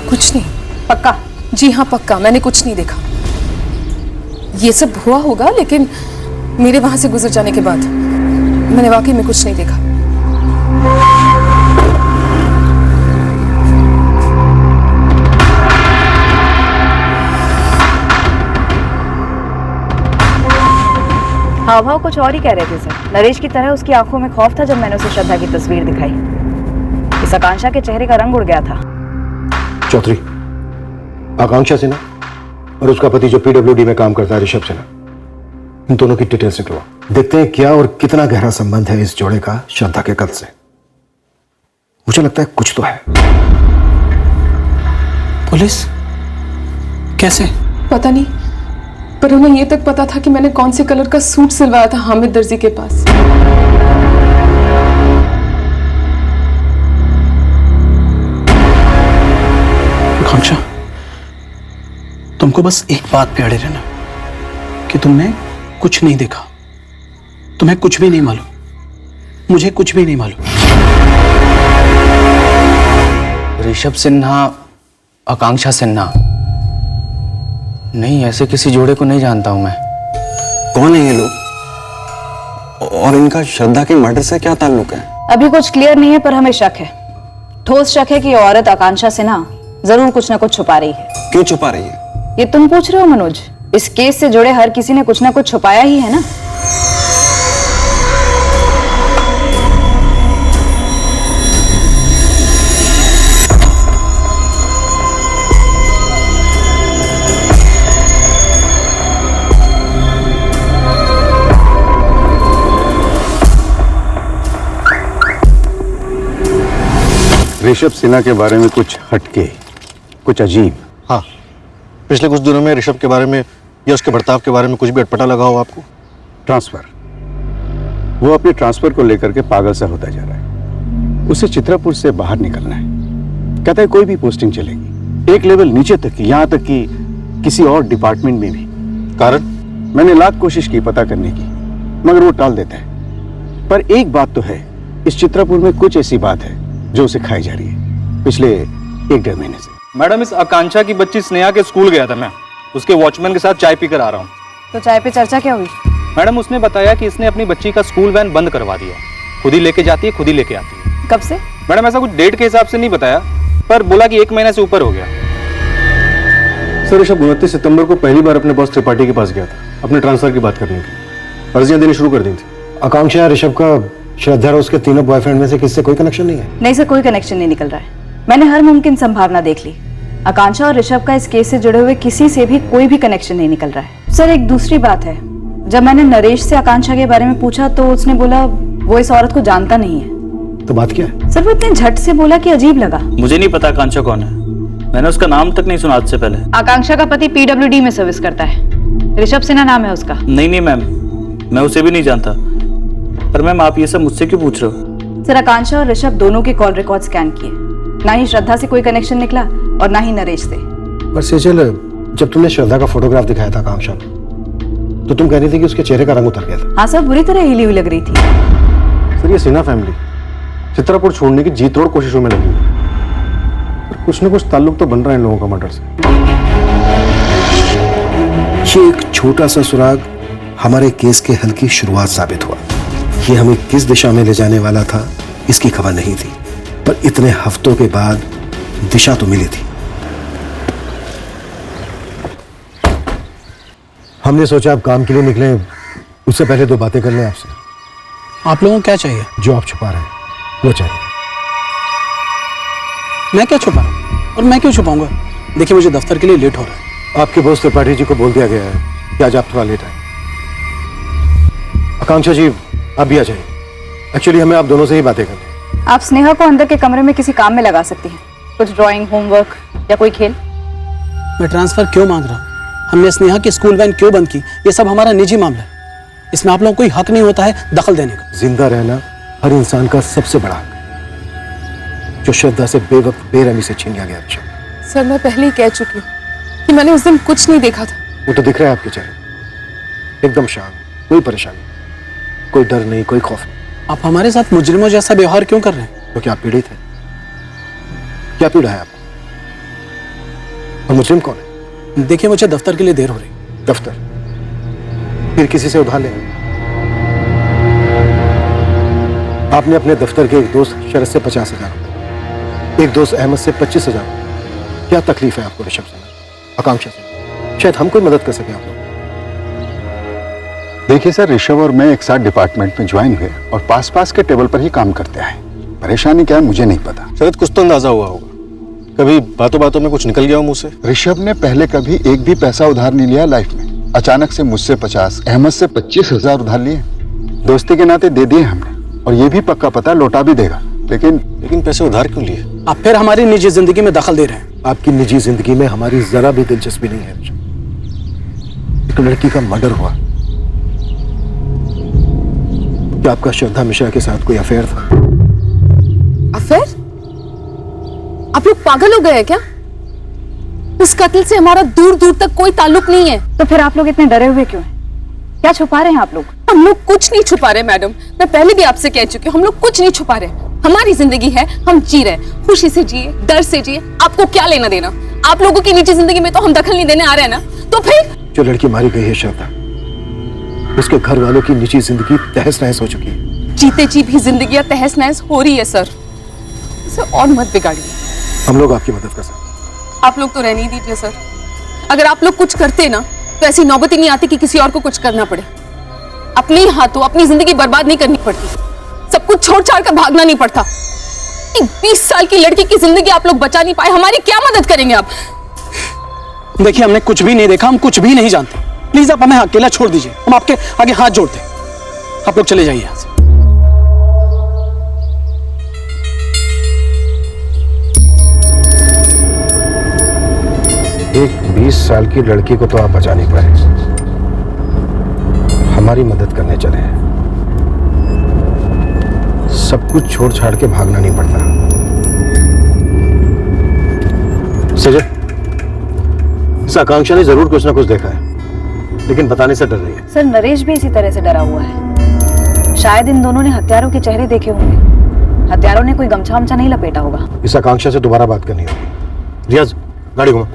कुछ नहीं। पक्का? जी हाँ पक्का, मैंने कुछ नहीं देखा। ये सब हुआ होगा, लेकिन मेरे वहां से गुजर जाने के बाद मैंने वाकई में कुछ नहीं देखा। हाव भाव कुछ और ही कह रहे थे सर। नरेश की तरह उसकी आंखों में खौफ था जब मैंने उसे श्रद्धा की तस्वीर दिखाई। इस आकांक्षा के चेहरे का रंग उड़ गया था। चौधरी, आकांक्षा सिन्हा और उसका पति जो पीडब्ल्यूडी में काम करता है ऋषभ सिन्हा, इन दोनों की डिटेल्स निकलवाओ। देखते हैं क्या और कितना गहरा संबंध है इस जोड़े का श्रद्धा के कत्ल से। मुझे लगता है कुछ तो है। पुलिस? कैसे? पता नहीं, पर उन्हें ये तक पता था कि मैंने कौन से कलर का सूट सिलवाया था हामिद दर्जी के पास। आकांक्षा, तुमको बस एक बात पे अड़े रहना कि तुमने कुछ नहीं देखा। तुम्हें कुछ भी नहीं मालूम, मुझे कुछ भी नहीं मालूम। ऋषभ सिन्हा, आकांक्षा सिन्हा? नहीं, ऐसे किसी जोड़े को नहीं जानता हूं मैं। कौन है ये लोग और इनका श्रद्धा के मर्डर से क्या ताल्लुक है? अभी कुछ क्लियर नहीं है, पर हमें शक है, ठोस शक है कि ये औरत आकांक्षा सिन्हा जरूर कुछ न कुछ छुपा रही है। क्यों छुपा रही है? ये तुम पूछ रहे हो मनोज? इस केस से जुड़े हर किसी ने कुछ ना कुछ छुपाया ही है ना। ऋषभ सिन्हा के बारे में कुछ हटके, कुछ अजीब। हाँ, पिछले कुछ दिनों में ऋषभ के बारे में या उसके बर्ताव के बारे में कुछ भी अटपटा लगा हो आपको? ट्रांसफर, वो अपने ट्रांसफर को लेकर के पागल सा होता जा रहा है। उसे चित्रापुर से बाहर निकलना है। कहता है कोई भी पोस्टिंग चलेगी, एक लेवल नीचे तक की, यहाँ तक कि किसी और डिपार्टमेंट में भी। कारण? मैंने लाख कोशिश की पता करने की, मगर वो टाल देता है। पर एक बात तो है, इस चित्रापुर में कुछ ऐसी बात है जो उसे खाई जा रही है पिछले 1-1.5 महीने से। मैडम, इस आकांक्षा की बच्ची स्नेहा के स्कूल गया था मैं, उसके वॉचमैन के साथ चाय पीकर आ रहा हूँ। तो चाय पे चर्चा क्या हुई? मैडम, उसने बताया कि इसने अपनी बच्ची का स्कूल वैन बंद करवा दिया। खुद ही लेके जाती है, खुद ही लेके आती है। कब से? मैडम, ऐसा कुछ डेट के हिसाब से नहीं बताया, पर बोला कि 1 महीने से ऊपर हो गया। सर, ऋषभ 29 सितंबर को पहली बार अपने बॉस त्रिपाठी के पास गया था अपने ट्रांसफर की बात करने की। अर्जियां देनी शुरू कर दी थी। आकांक्षा, ऋषभ का श्रद्धा और उसके तीनों बॉयफ्रेंड में से किससे कोई कनेक्शन नहीं है? नहीं सर, कोई कनेक्शन नहीं निकल रहा है। मैंने हर मुमकिन संभावना देख ली। आकांक्षा और ऋषभ का इस केस से जुड़े हुए किसी से भी कोई भी कनेक्शन नहीं निकल रहा है। सर, एक दूसरी बात है, जब मैंने नरेश से आकांक्षा के बारे में पूछा तो उसने बोला वो इस औरत को जानता नहीं है। तो बात क्या है? सर, वो इतने झट से बोला कि अजीब लगा। मुझे नहीं पता आकांक्षा कौन है, मैंने उसका नाम तक नहीं सुना आज से पहले। आकांक्षा का पति पीडब्ल्यूडी में सर्विस करता है, ऋषभ सिन्हा नाम है उसका। नहीं मैम, मैं उसे भी नहीं जानता। पर मैम, आप ये सब मुझसे क्यों पूछ रहे हो? सर, आकांक्षा और ऋषभ दोनों के कॉल रिकॉर्ड स्कैन किए, ना ही श्रद्धा से कोई कनेक्शन निकला और ना ही नरेश से। पर सेजल, जब तुमने श्रद्धा का फोटोग्राफ दिखाया था आकांक्षा को, तो तुम कह रही थी कि उसके चेहरे का रंग उतर गया था। हाँ सर, बुरी तरह हिली हुई लग रही थी। सर, ये सिन्हा फैमिली चित्रापुर छोड़ने की जी तोड़ कोशिशों में लगी हुई है। कुछ न कुछ ताल्लुक तो बन रहा है इन लोगों का मर्डर से। ये एक छोटा सा सुराग हमारे केस के हल की शुरुआत साबित हुआ। ये हमें किस दिशा में ले जाने वाला था इसकी खबर नहीं थी, पर इतने हफ्तों के बाद दिशा तो मिली थी। हमने सोचा आप काम के लिए निकले, उससे पहले 2 बातें कर लें आपसे। आप लोगों को क्या चाहिए? जो आप छुपा रहे हैं वो चाहिए। मैं क्या छुपा रहा हूं? और मैं क्यों छुपाऊंगा? देखिए मुझे दफ्तर के लिए लेट हो रहा है। आपके बॉस त्रिपाठी जी को बोल दिया गया है कि आज आप थोड़ा लेट आए। आकांक्षा जी आप भी आ जाइए, एक्चुअली हमें आप दोनों से ही बातें करनी है। आप स्नेहा को अंदर के कमरे में किसी काम में लगा सकती हैं, कुछ ड्राइंग, होमवर्क या कोई खेल। मैं ट्रांसफर क्यों मांग रहा हूँ, हमने स्नेहा की स्कूल वैन क्यों बंद की, ये सब हमारा निजी मामला है। इसमें आप लोगों को कोई हक नहीं होता है दखल देने का। जिंदा रहना हर इंसान का सबसे बड़ा हक है, जो श्रद्धा से बेवक्त बेरहमी से छीन लिया गया। सर मैं पहले ही कह चुकी हूँ कि मैंने उस दिन कुछ नहीं देखा था। वो तो दिख रहा है आपके चेहरे, एकदम शांत, कोई परेशानी, कोई डर नहीं, कोई खौफ नहीं। आप हमारे साथ मुजरिमों जैसा व्यवहार क्यों कर रहे हैं? तो क्या आप पीड़ित हैं? क्या पीड़ा है आपको? और मुजरिम कौन है? देखिए मुझे दफ्तर के लिए देर हो रही। दफ्तर? फिर किसी से उधार लेना। आपने अपने दफ्तर के एक दोस्त शरद से 50,000 रुपए, एक दोस्त अहमद से 25,000 रुपए। क्या तकलीफ है आपको ऋषभ से, आकांक्षा से? शायद हम कोई मदद कर सके आप लोग। देखिए सर, ऋषभ और मैं एक साथ डिपार्टमेंट में ज्वाइन हुए और पास पास के टेबल पर ही काम करते आए। परेशानी क्या है मुझे नहीं पता। शरद कुछ तो अंदाजा हुआ होगा, कभी बातों बातों में कुछ निकल गया हो मुंह से। ऋषभ ने पहले कभी एक भी पैसा उधार नहीं लिया लाइफ में। अचानक से मुझसे 50, अहमद से 25,000 उधार लिए। दोस्ती के नाते दे दिए हमने, और ये भी पक्का पता लौटा भी देगा। लेकिन पैसे उधार क्यों लिए? आप फिर हमारी निजी जिंदगी में दखल दे रहे हैं। आपकी निजी जिंदगी में हमारी जरा भी दिलचस्पी नहीं है। एक लड़की का मर्डर हुआ, क्या आपका श्रद्धा मिश्रा के साथ कोई अफेयर था? अफेयर? आप लोग पागल हो गए हैं क्या? इस कत्ल से हमारा दूर दूर तक कोई ताल्लुक नहीं है। तो फिर आप लोग इतने डरे हुए क्यों हैं? क्या छुपा रहे हैं आप लोग? हम लोग कुछ नहीं छुपा रहे मैडम, मैं पहले भी आपसे कह चुकी हूँ, हम लोग कुछ नहीं छुपा रहे। हमारी जिंदगी है, हम जी रहे, खुशी से जिए, डर से जिए। आपको क्या लेना देना? आप लोगों की निजी जिंदगी में तो हम दखल नहीं देने आ रहे हैं ना, तो फिर? जो लड़की मारी गई है श्रद्धा, उसके घर वालों की निजी जिंदगी तहस नहस हो चुकी है। जीते जी भी जिंदगी तहस नहस हो रही है सर, इसे और मत बिगाड़िए। हम लोग आपकी मदद कर सकते हैं। आप लोग तो रहने ही दीजिए सर। अगर आप लोग कुछ करते ना तो ऐसी नौबत ही नहीं आती कि किसी और को कुछ करना पड़े। अपने ही हाथों अपनी जिंदगी बर्बाद नहीं करनी पड़ती, सब कुछ छोड़ छाड़ कर भागना नहीं पड़ता। 20 साल की लड़की की जिंदगी आप लोग बचा नहीं पाए, हमारी क्या मदद करेंगे आप? देखिए हमने कुछ भी नहीं देखा, हम कुछ भी नहीं जानते। प्लीज आप हमें अकेला छोड़ दीजिए, हम आपके आगे हाथ जोड़ते हैं। आप लोग चले जाइए यहाँ से। एक 20 साल की लड़की को तो आप बचा नहीं पाए, हमारी मदद करने चले हैं। सब कुछ छोड़ छाड़ के भागना नहीं पड़ता। सजय, इस आकांक्षा ने जरूर कुछ ना कुछ देखा है, लेकिन बताने से डर रही है। सर नरेश भी इसी तरह से डरा हुआ है। शायद इन दोनों ने हत्यारों के चेहरे देखे होंगे। हत्यारों ने कोई गमछा वमछा नहीं लपेटा होगा। इस आकांक्षा से दोबारा बात करनी होगी। रियाज, गाड़ी घुमा।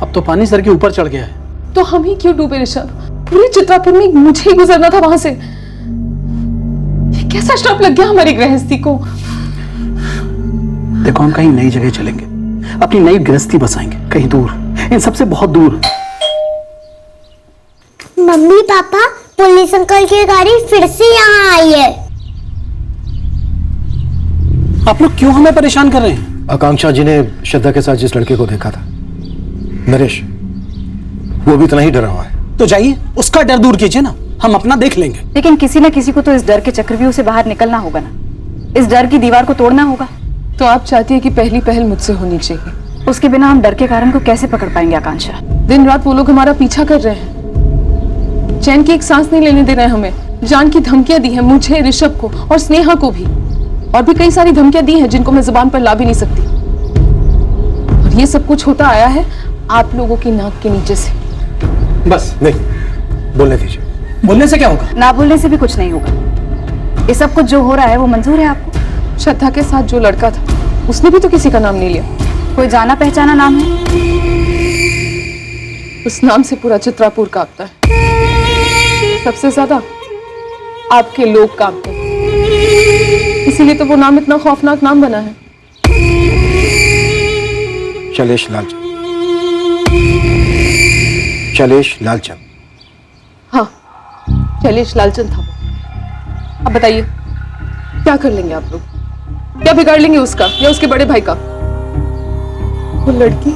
अब तो पानी सर के ऊपर चढ़ गया है। तो हम ही क्यों डूबे ऋषभ? पूरी चित्रापुर में मुझे ही गुजरना था वहां से। ये कैसा श्राप लग गया हमारी गृहस्थी को? देखो हम कहीं नई जगह चलेंगे, अपनी नई गृहस्थी बसाएंगे, कहीं दूर, इन सबसे बहुत दूर। मम्मी पापा, पुलिस अंकल की गाड़ी फिर से यहाँ आई है। आप लोग क्यों हमें परेशान कर रहे हैं? आकांक्षा जी ने श्रद्धा के साथ जिस लड़के को देखा था, नरेश, वो भी इतना ही डरा हुआ है। तो जाइए उसका डर दूर कीजिए ना, हम अपना देख लेंगे। लेकिन किसी न किसी को तो इस डर के चक्रव्यूह से बाहर निकलना होगा ना, इस डर की दीवार को तोड़ना होगा। तो आप चाहती है कि पहली पहल मुझसे होनी चाहिए? उसके बिना हम डर के कारण को कैसे पकड़ पाएंगे आकांक्षा? दिन रात वो लोग हमारा पीछा कर रहे हैं, चैन की एक सांस नहीं लेने दे रहे हैं हमें। जान की धमकियां दी है मुझे, ऋषभ को और स्नेहा को भी, और भी कई सारी धमकियां दी हैं जिनको मैं जुबान पर ला भी नहीं सकती। और ये सब कुछ होता आया है आप लोगों की नाक के नीचे से। बस नहीं, बोलने दीजिए। बोलने से क्या होगा? ना बोलने से भी कुछ नहीं होगा। ये सब कुछ जो हो रहा है वो मंजूर है आपको? श्रद्धा के साथ जो लड़का था उसने भी तो किसी का नाम नहीं लिया। कोई जाना पहचाना नाम है? उस नाम से पूरा चित्रापुर कांपता है, सबसे ज्यादा आपके लोग कांपते हैं, इसीलिए तो वो नाम इतना खौफनाक नाम बना है। शैलेश लालचंद। शैलेश लालचंद। हाँ, शैलेश लालचंद था वो। अब बताइए क्या कर लेंगे आप लोग? क्या बिगाड़ लेंगे उसका या उसके बड़े भाई का? वो लड़की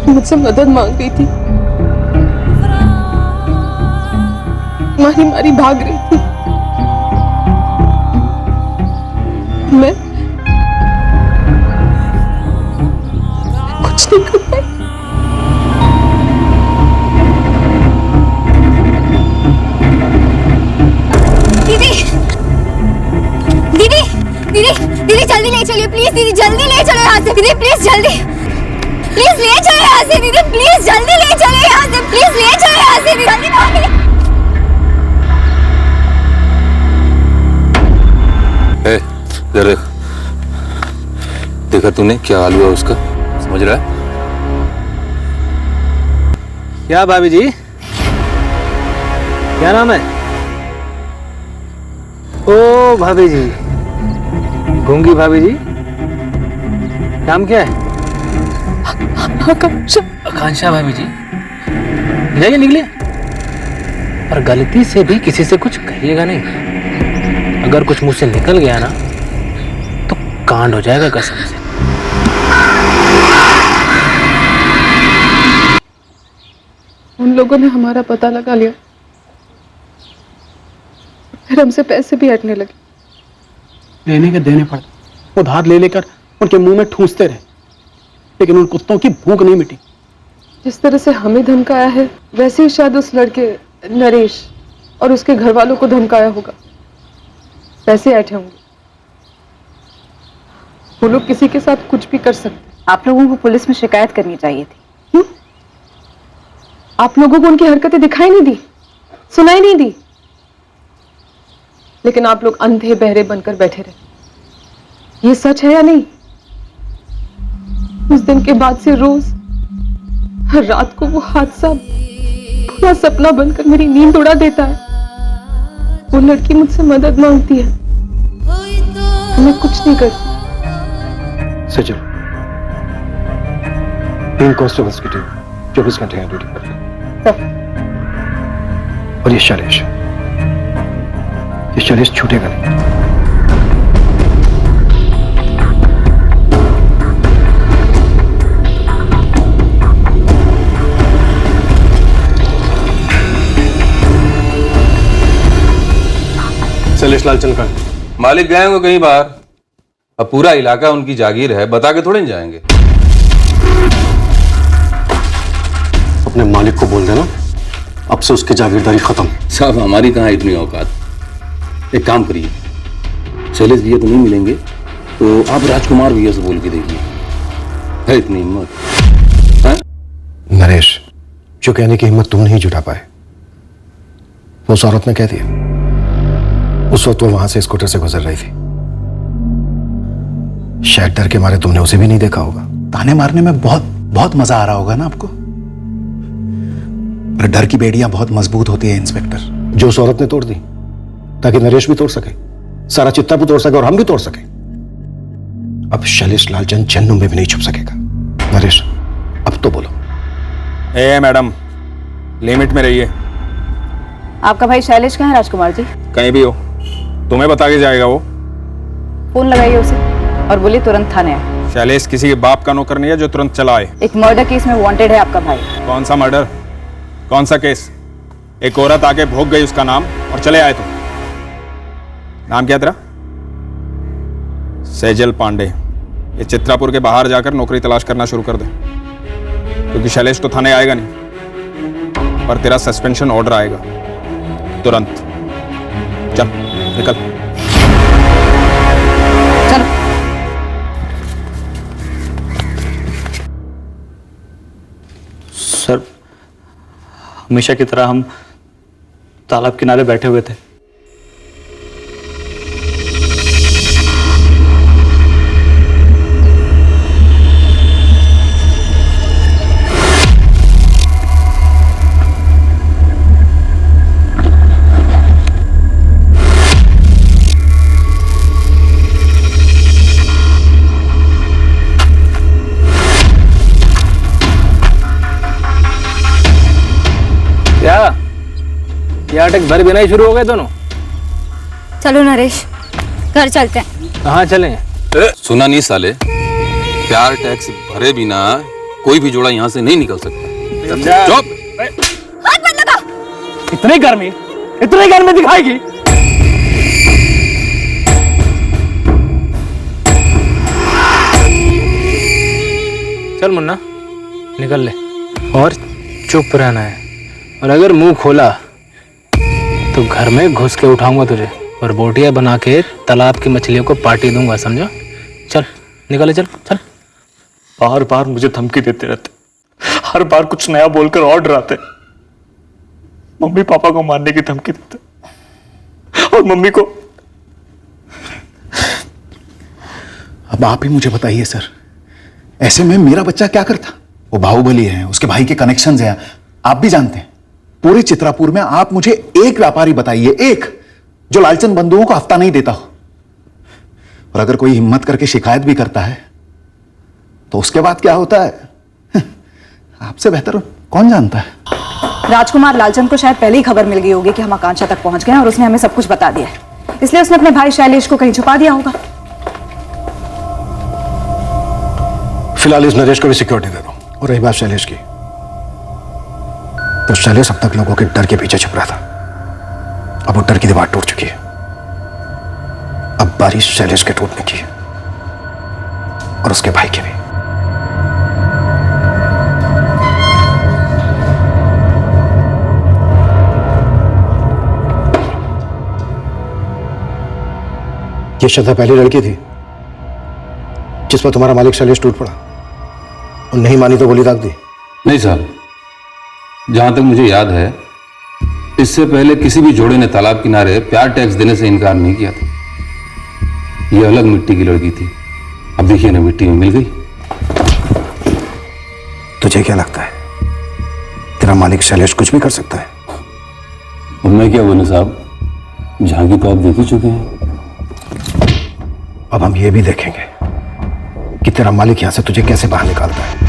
मुझसे मदद मांग रही थी, मारी मारी भाग रही थी। मैं कुछ नहीं कर पाई। दीदी दीदी दीदी दीदी जल्दी ले चलिए प्लीज। दीदी जल्दी ले चलो यहाँ से। दीदी प्लीज जल्दी, प्लीज ले चलो यहाँ से। दीदी प्लीज जल्दी ले चलो यहाँ से। प्लीज ले चलो यहाँ से। जल्दी भागिए। जरा देखा तूने क्या हाल हुआ उसका? समझ रहा है? क्या भाभी जी, क्या नाम है? ओ भाभी जी, गूंगी भाभी जी, नाम क्या है? आकांक्षा। आकांक्षा भाभी जी, जाइए निकलिए, और गलती से भी किसी से कुछ कहिएगा नहीं। अगर कुछ मुंह से निकल गया ना तो कांड हो जाएगा कसम से। उन लोगों ने हमारा पता लगा लिया, फिर हमसे पैसे भी हटने लगे। लेने के देने पड़े, उधार ले लेकर उनके मुंह में ठूंसते रहे, लेकिन उन कुत्तों की भूख नहीं मिटी। जिस तरह से हमें धमकाया है वैसे ही शायद उस लड़के नरेश और उसके घर वालों को धमकाया होगा। पैसे ऐठे होंगे। वो लोग किसी के साथ कुछ भी कर सकते। आप लोगों को पुलिस में शिकायत करनी चाहिए थी। क्यों? आप लोगों को उनकी हरकतें दिखाई नहीं दी, सुनाई नहीं दी, लेकिन आप लोग अंधे बहरे बनकर बैठे रहे। ये सच है या नहीं? उस दिन के बाद से रोज हर रात को वो हादसा पूरा सपना बनकर मेरी नींद उड़ा देता है। वो लड़की मुझसे मदद मांगती है, मैं कुछ नहीं करती। सचल, 3 कांस्टेबल्स की टीम 24 घंटे यहाँ ड्यूटी कर रही है। और ये शैलेश छूटेगा नहीं। शैलेश लालचंद का मालिक गए होंगे कहीं बाहर। अब पूरा इलाका उनकी जागीर है, बता के थोड़े नहीं जाएंगे। अपने मालिक को बोल देना अब से उसकी जागीरदारी खत्म। साहब हमारी कहाँ इतनी औकात। एक काम करिए, शैलेश भैया तो नहीं मिलेंगे तो आप राजकुमार भैया से बोल के देखिए, है इतनी हिम्मत है? नरेश, जो कहने की हिम्मत तुम नहीं जुटा पाए वो उस औरत ने कह दिया। उस वक्त वो वहां से स्कूटर से गुजर रही थी। शायद डर के मारे तुमने उसे भी नहीं देखा होगा। ताने मारने में बहुत बहुत मजा आ रहा होगा ना आपको, पर डर की बेड़ियां बहुत मजबूत होती है इंस्पेक्टर। जो उस औरत ने तोड़ दी ताकि नरेश भी तोड़ सके, सारा चित्तापुर तोड़ सके और हम भी तोड़ सके। अब शैलेश लालचंद जन्नू में भी नहीं छुप सकेगा। नरेश, अब तो बोलो। मैडम, लिमिट में रहिए। आपका भाई शैलेश कहाँ है राजकुमार जी? कहीं भी हो, तुम्हें बता के जाएगा वो। फोन लगाइए उसे और बोलिए तुरंत थाने आए। शैलेश किसी के बाप का नौकर नहीं है जो तुरंत चला आए। एक मर्डर केस में वांटेड है आपका भाई। कौन सा मर्डर, कौन सा केस? एक औरत आके भोग गई उसका नाम और चले आए तुम। नाम क्या तेरा? सेजल पांडे। ये चित्रापुर के बाहर जाकर नौकरी तलाश करना शुरू कर दे, क्योंकि शैलेश तो थाने आएगा नहीं, पर तेरा सस्पेंशन ऑर्डर आएगा तुरंत। चल निकल। चलो। सर, हमेशा की तरह हम तालाब किनारे बैठे हुए थे। क्या ये अटक भर बिना ही शुरू हो गए दोनों? चलो नरेश, घर चलते हैं। कहाँ चलें? सुना नहीं साले, प्यार टैक्स भरे बिना कोई भी जोड़ा यहाँ से नहीं निकल सकता। चुप। हाथ मत लगा। इतनी गर्मी दिखाएगी। चल मुन्ना, निकल ले और चुप रहना है। और अगर मुंह खोला तो घर में घुस के उठाऊंगा तुझे और बोटियां बना के तालाब की मछलियों को पार्टी दूंगा, समझा? चल निकले, चल चल। बार बार मुझे धमकी देते रहते, हर बार कुछ नया बोलकर और डराते। मम्मी पापा को मारने की धमकी देते और मम्मी को। अब आप ही मुझे बताइए सर, ऐसे में मेरा बच्चा क्या करता? वो बाहुबली है, उसके भाई के कनेक्शंस हैं, आप भी जानते हैं। पूरे चित्रापुर में आप मुझे एक व्यापारी बताइए, एक जो लालचंद बंधुओं को हफ्ता नहीं देता हो। और अगर कोई हिम्मत करके शिकायत भी करता है तो उसके बाद क्या होता है आपसे बेहतर कौन जानता है। राजकुमार लालचंद को शायद पहले ही खबर मिल गई होगी कि हम आकांक्षा तक पहुंच गए हैं और उसने हमें सब कुछ बता दिया है, इसलिए उसने अपने भाई शैलेश को कहीं छुपा दिया होगा। फिलहाल इस नरेश को भी सिक्योरिटी दे दो। और रही बात शैलेश की, तो शैलेश अब तक लोगों के डर के पीछे छुप रहा था, अब वो डर की दीवार टूट चुकी है। अब बारी शैलेश के टूटने की है और उसके भाई की भी। ये श्रद्धा पहली लड़की थी जिस पर तुम्हारा मालिक शैलेश टूट पड़ा और नहीं मानी तो गोली दाग दी? नहीं साहब, जहां तक मुझे याद है इससे पहले किसी भी जोड़े ने तालाब किनारे प्यार टैक्स देने से इनकार नहीं किया था। ये अलग मिट्टी की लड़की थी, अब देखिए ना मिट्टी में मिल गई। तुझे क्या लगता है तेरा मालिक शैलेश कुछ भी कर सकता है? और मैं क्या बोलूं साहब, झांकी तो आप देख ही चुके हैं। अब हम ये भी देखेंगे कि तेरा मालिक यहां से तुझे कैसे बाहर निकालता है।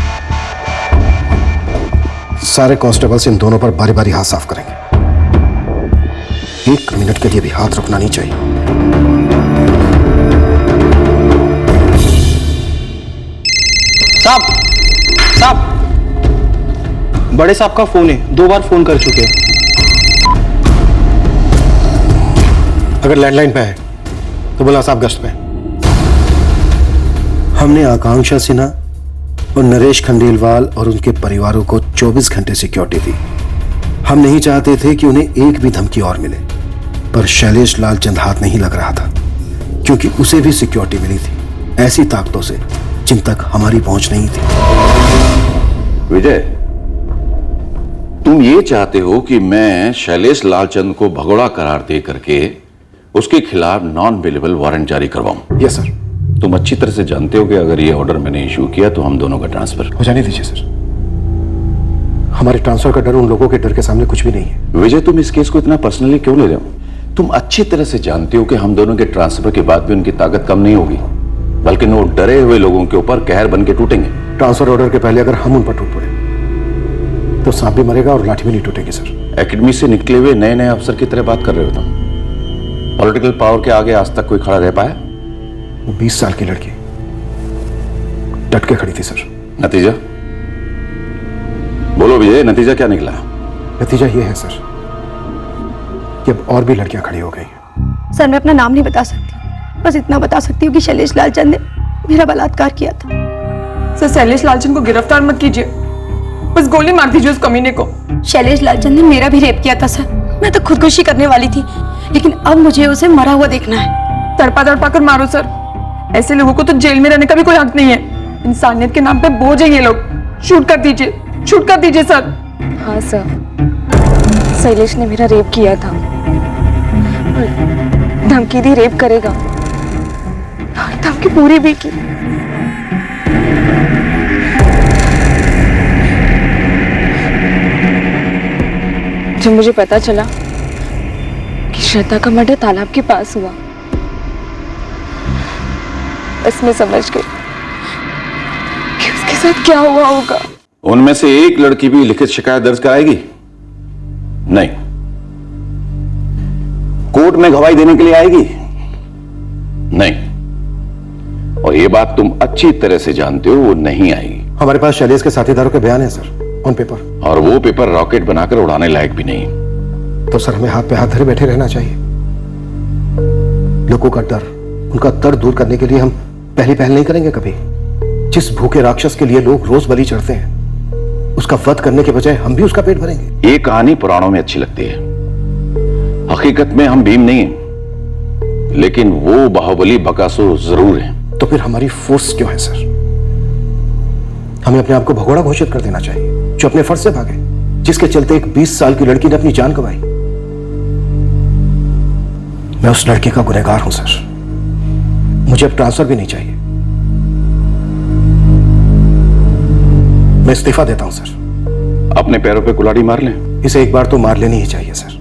सारे कांस्टेबल्स इन दोनों पर बारी बारी हाथ साफ करेंगे, 1 मिनट के लिए भी हाथ रुकना नहीं चाहिए। साहब, साहब, बड़े साहब का फोन है, 2 बार फोन कर चुके हैं। अगर लैंडलाइन पे है तो बोला साहब गश्त पे। हमने आकांक्षा सिन्हा और नरेश खंडेलवाल और उनके परिवारों को 24 घंटे सिक्योरिटी दी। हम नहीं चाहते थे कि उन्हें एक भी धमकी और मिले, पर शैलेश लालचंद हाथ नहीं लग रहा था क्योंकि उसे भी सिक्योरिटी मिली थी ऐसी ताकतों से जिन तक हमारी पहुंच नहीं थी। विजय, तुम ये चाहते हो कि मैं शैलेश लालचंद को भगोड़ा करार दे करके उसके खिलाफ नॉन अवेलेबल वारंट जारी करवाऊं? Yes sir. तुम अच्छी तरह से जानते हो कि अगर ये ऑर्डर मैंने इशू किया तो हम दोनों का ट्रांसफर हो जाने दीजिए सर। हमारे ट्रांसफर का डर उन लोगों के डर के सामने कुछ भी नहीं है। विजय, तुम इस केस को इतना पर्सनली क्यों ले रहे हो? तुम अच्छी तरह से जानते हो कि हम दोनों के ट्रांसफर के बाद भी उनकी ताकत कम नहीं होगी, बल्कि वो डरे हुए लोगों के ऊपर कहर बन के टूटेंगे। ट्रांसफर ऑर्डर के पहले अगर हम उन पर टूट पड़े तो सांप भी मरेगा और लाठी भी नहीं टूटेगी सर। एकेडमी से निकले हुए नए नए अफसर की तरह बात कर रहे हो तुम। पॉलिटिकल पावर के आगे आज तक कोई खड़ा रह पाया? वो 20 साल की लड़की डट के खड़ी थी सर। नतीजा बोलो विजय, नतीजा क्या निकला? नतीजा ये है सर कि अब और भी लड़कियां खड़ी हो गई हैं। सर, मैं अपना नाम नहीं बता सकती, बस इतना बता सकती हूँ कि शैलेश लालचंद ने मेरा बलात्कार किया था। सर, शैलेश लालचंद को गिरफ्तार मत कीजिए, बस गोली मार दीजिए उस कमीने को। शैलेश लालचंद ने मेरा भी रेप किया था सर। मैं तो खुदकुशी करने वाली थी, लेकिन अब मुझे उसे मरा हुआ देखना है। तड़पा तड़पा कर मारो सर, ऐसे लोगों को तो जेल में रहने का भी कोई हक नहीं है। इंसानियत के नाम पे बोझ है ये लोग। शूट कर दीजिए, शूट कर दीजिए सर। हाँ सर, शैलेश ने मेरा रेप किया था, धमकी दी रेप करेगा, धमकी पूरी भी की। जब मुझे पता चला कि श्रद्धा का मर्डर तालाब के पास हुआ, बस मैं समझ गई कि उसके साथ क्या हुआ होगा। उनमें से एक लड़की भी लिखित शिकायत दर्ज कराएगी? नहीं। कोर्ट में गवाही देने के लिए आएगी? नहीं, और ये बात तुम अच्छी तरह से जानते हो, वो नहीं आएगी। हमारे पास शैलेश के साथीदारों के बयान है सर, ऑन पेपर। और वो पेपर रॉकेट बनाकर उड़ाने लायक भी नहीं। तो सर हमें हाथ पे हाथ धरे बैठे रहना चाहिए। लोगों का डर, उनका दर्द दूर करने के लिए हम पहली पहल नहीं करेंगे कभी। जिस भूखे राक्षस के लिए लोग रोज बलि चढ़ते हैं, उसका वध करने के बजाय हम भी उसका पेट भरेंगे। ये कहानी पुराणों में अच्छी लगती है, हकीकत में हम भीम नहीं, लेकिन वो बाहुबली बकासुर जरूर है। तो फिर हमारी फोर्स क्यों है सर? हमें अपने आप को भगोड़ा घोषित कर देना चाहिए, जो अपने फर्ज से भागे, जिसके चलते एक 20 साल की लड़की ने अपनी जान गंवाई। मैं उस लड़की का गुनहगार हूं सर। मुझे अब ट्रांसफर भी नहीं चाहिए। मैं इस्तीफा देता हूं सर। अपने पैरों पे कुल्हाड़ी मार लें। इसे एक बार तो मार लेनी ही चाहिए सर।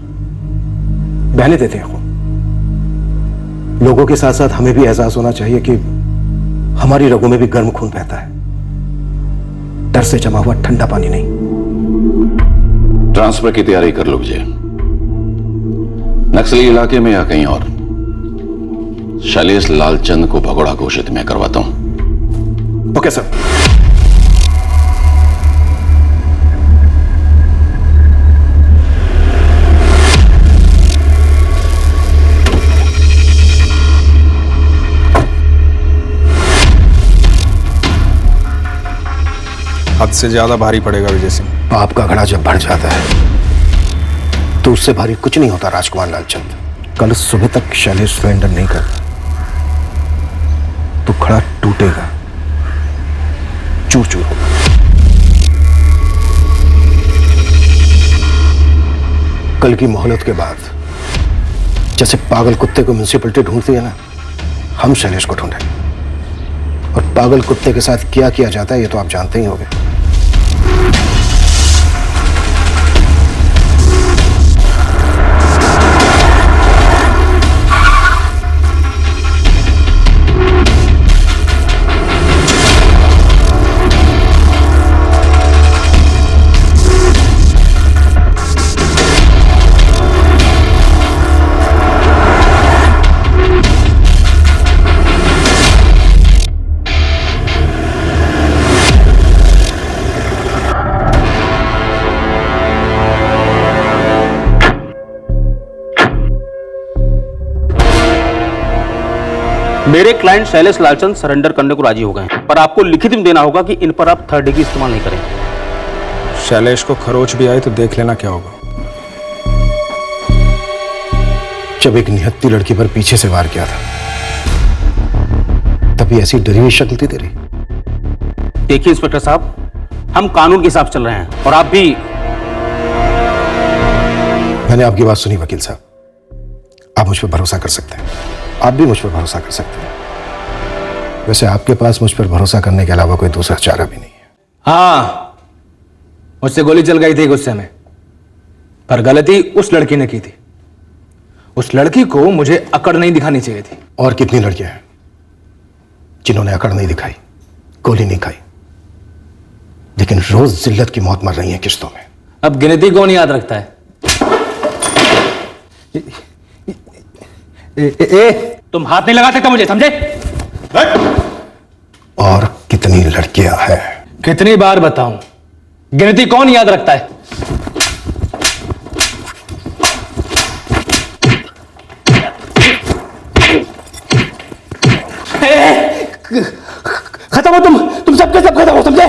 बहने देते हैं खून। लोगों के साथ साथ हमें भी एहसास होना चाहिए कि हमारी रगों में भी गर्म खून बहता है, डर से जमा हुआ ठंडा पानी नहीं। ट्रांसफर की तैयारी कर लो विजय। नक्सली इलाके में या कहीं और शैलेश लालचंद को भगोड़ा घोषित मैं करवाता हूं। Okay sir. हद से ज्यादा भारी पड़ेगा विजय सिंह। पाप का घड़ा जब बढ़ जाता है तो उससे भारी कुछ नहीं होता राजकुमार लालचंद। कल सुबह तक शैलेश सरेंडर नहीं करता तो घड़ा टूटेगा, चूर चूर होगा। कल की मोहलत के बाद जैसे पागल कुत्ते को म्युनिसिपैलिटी ढूंढती है ना, हम शैलेश को ढूंढे। और पागल कुत्ते के साथ क्या किया जाता है ये तो आप जानते ही होंगे। मेरे क्लाइंट शैलेश लालचंद सरेंडर करने को राजी हो गए हैं, पर आपको लिखित में देना होगा कि इन पर आप थर्ड डिग्री इस्तेमाल नहीं करेंगे। शैलेश को खरोच भी आई तो देख लेना क्या होगा। जब एक निहत्ती लड़की पर पीछे से वार किया था तभी ऐसी डरी हुई शक्ल थी तेरी। देखिए इंस्पेक्टर साहब, हम कानून के हिसाब से चल रहे हैं और आप भी। मैंने आपकी बात सुनी वकील साहब, आप मुझ पर भरोसा कर सकते हैं। आप भी मुझ पर भरोसा कर सकते हैं। वैसे आपके पास मुझ पर भरोसा करने के अलावा कोई दूसरा चारा भी नहीं है। हाँ, मुझसे गोली चल गई थी गुस्से में, पर गलती उस लड़की ने की थी। उस लड़की को मुझे अकड़ नहीं दिखानी चाहिए थी। और कितनी लड़कियां हैं जिन्होंने अकड़ नहीं दिखाई, गोली नहीं खाई, लेकिन रोज जिल्लत की मौत मर रही है किश्तों में। अब गिनती कौन याद रखता है? तुम हाथ नहीं लगा सकते मुझे, समझे? और कितनी लड़कियां हैं? कितनी बार बताऊं, गिनती कौन याद रखता है? खत्म हो तुम सबके सब खत्म हो, समझे?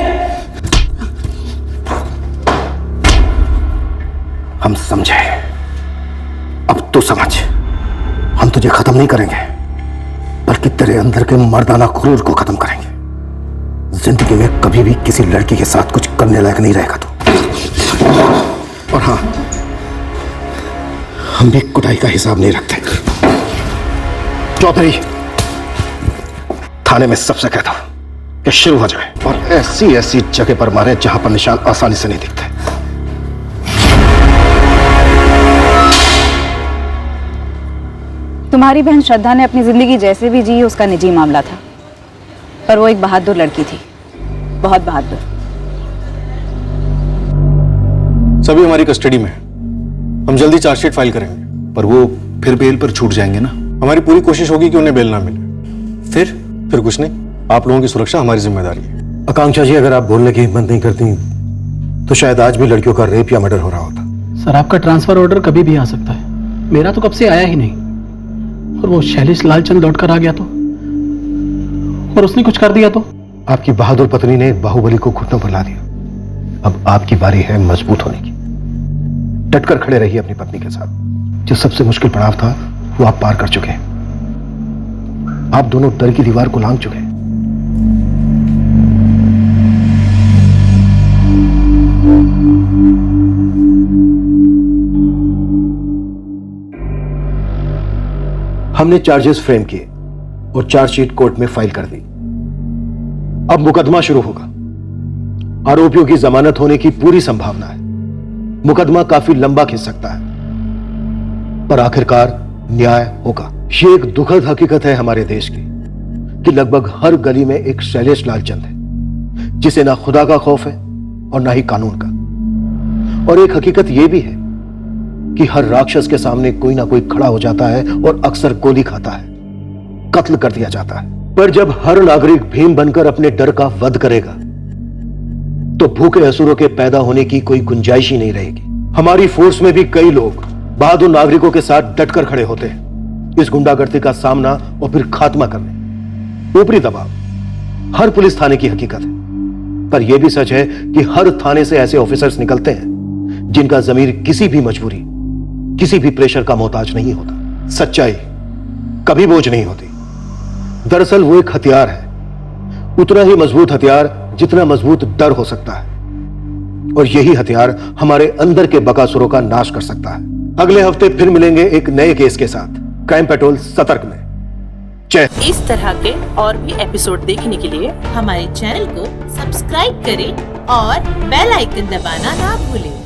हम समझे, अब तो समझ। हम तुझे खत्म नहीं करेंगे, बल्कि तेरे अंदर के मर्दाना क्रूर को खत्म करेंगे। जिंदगी में कभी भी किसी लड़की के साथ कुछ करने लायक नहीं रहेगा तू। और हाँ, हम भी कुटाई का हिसाब नहीं रखते। चौधरी, थाने में सबसे कहता हूं कि शुरू हो जाए और ऐसी ऐसी जगह पर मारे जहां पर निशान आसानी से नहीं दिखते। तुम्हारी बहन श्रद्धा ने अपनी जिंदगी जैसे भी जी उसका निजी मामला था, पर वो एक बहादुर लड़की थी, बहुत बहादुर। सभी हमारी कस्टडी में है। हम जल्दी चार्जशीट फाइल करेंगे। पर वो फिर बेल पर छूट जाएंगे ना? हमारी पूरी कोशिश होगी कि उन्हें बेल ना मिले। फिर कुछ नहीं, आप लोगों की सुरक्षा हमारी जिम्मेदारी है। आकांक्षा जी, अगर आप बोलने की हिम्मत नहीं करती तो शायद आज भी लड़कियों का रेप या मर्डर हो रहा होता। सर, आपका ट्रांसफर ऑर्डर कभी भी आ सकता है, मेरा तो कब से आया ही नहीं। और वो शैलेश लालचंद लौट कर आ गया तो, और उसने कुछ कर दिया तो? आपकी बहादुर पत्नी ने बाहुबली को घुटनों पर ला दिया। अब आपकी बारी है मजबूत होने की। डटकर खड़े रहिए अपनी पत्नी के साथ। जो सबसे मुश्किल पड़ाव था वो आप पार कर चुके हैं। आप दोनों डर की दीवार को लांघ चुके हैं। हमने चार्जेस फ्रेम किए और चार्जशीट कोर्ट में फाइल कर दी। अब मुकदमा शुरू होगा। आरोपियों की जमानत होने की पूरी संभावना है। मुकदमा काफी लंबा खिंच सकता है, पर आखिरकार न्याय होगा। ये एक दुखद हकीकत है हमारे देश की कि लगभग हर गली में एक शैलेश लालचंद है, जिसे ना खुदा का खौफ है और ना ही कानून का। और एक हकीकत यह भी है कि हर राक्षस के सामने कोई ना कोई खड़ा हो जाता है और अक्सर गोली खाता है, कत्ल कर दिया जाता है। पर जब हर नागरिक भीम बनकर अपने डर का वध करेगा तो भूखे असुरों के पैदा होने की कोई गुंजाइश ही नहीं रहेगी। हमारी फोर्स में भी कई लोग बहादुर नागरिकों के साथ डटकर खड़े होते हैं, इस गुंडागर्दी का सामना और फिर खात्मा करने। ऊपरी दबाव हर पुलिस थाने की हकीकत है, पर यह भी सच है कि हर थाने से ऐसे ऑफिसर्स निकलते हैं जिनका जमीर किसी भी मजबूरी, किसी भी प्रेशर का मोहताज नहीं होता। सच्चाई कभी बोझ नहीं होती। दरअसल वो एक हथियार है, उतना ही मजबूत हथियार जितना मजबूत डर हो सकता है। और यही हथियार हमारे अंदर के बकासुरों का नाश कर सकता है। अगले हफ्ते फिर मिलेंगे एक नए केस के साथ क्राइम पेट्रोल सतर्क में। जय। इस तरह के और भी एपिसोड देखने के लिए हमारे चैनल को सब्सक्राइब करें और बेल आइकन दबाना ना भूलें।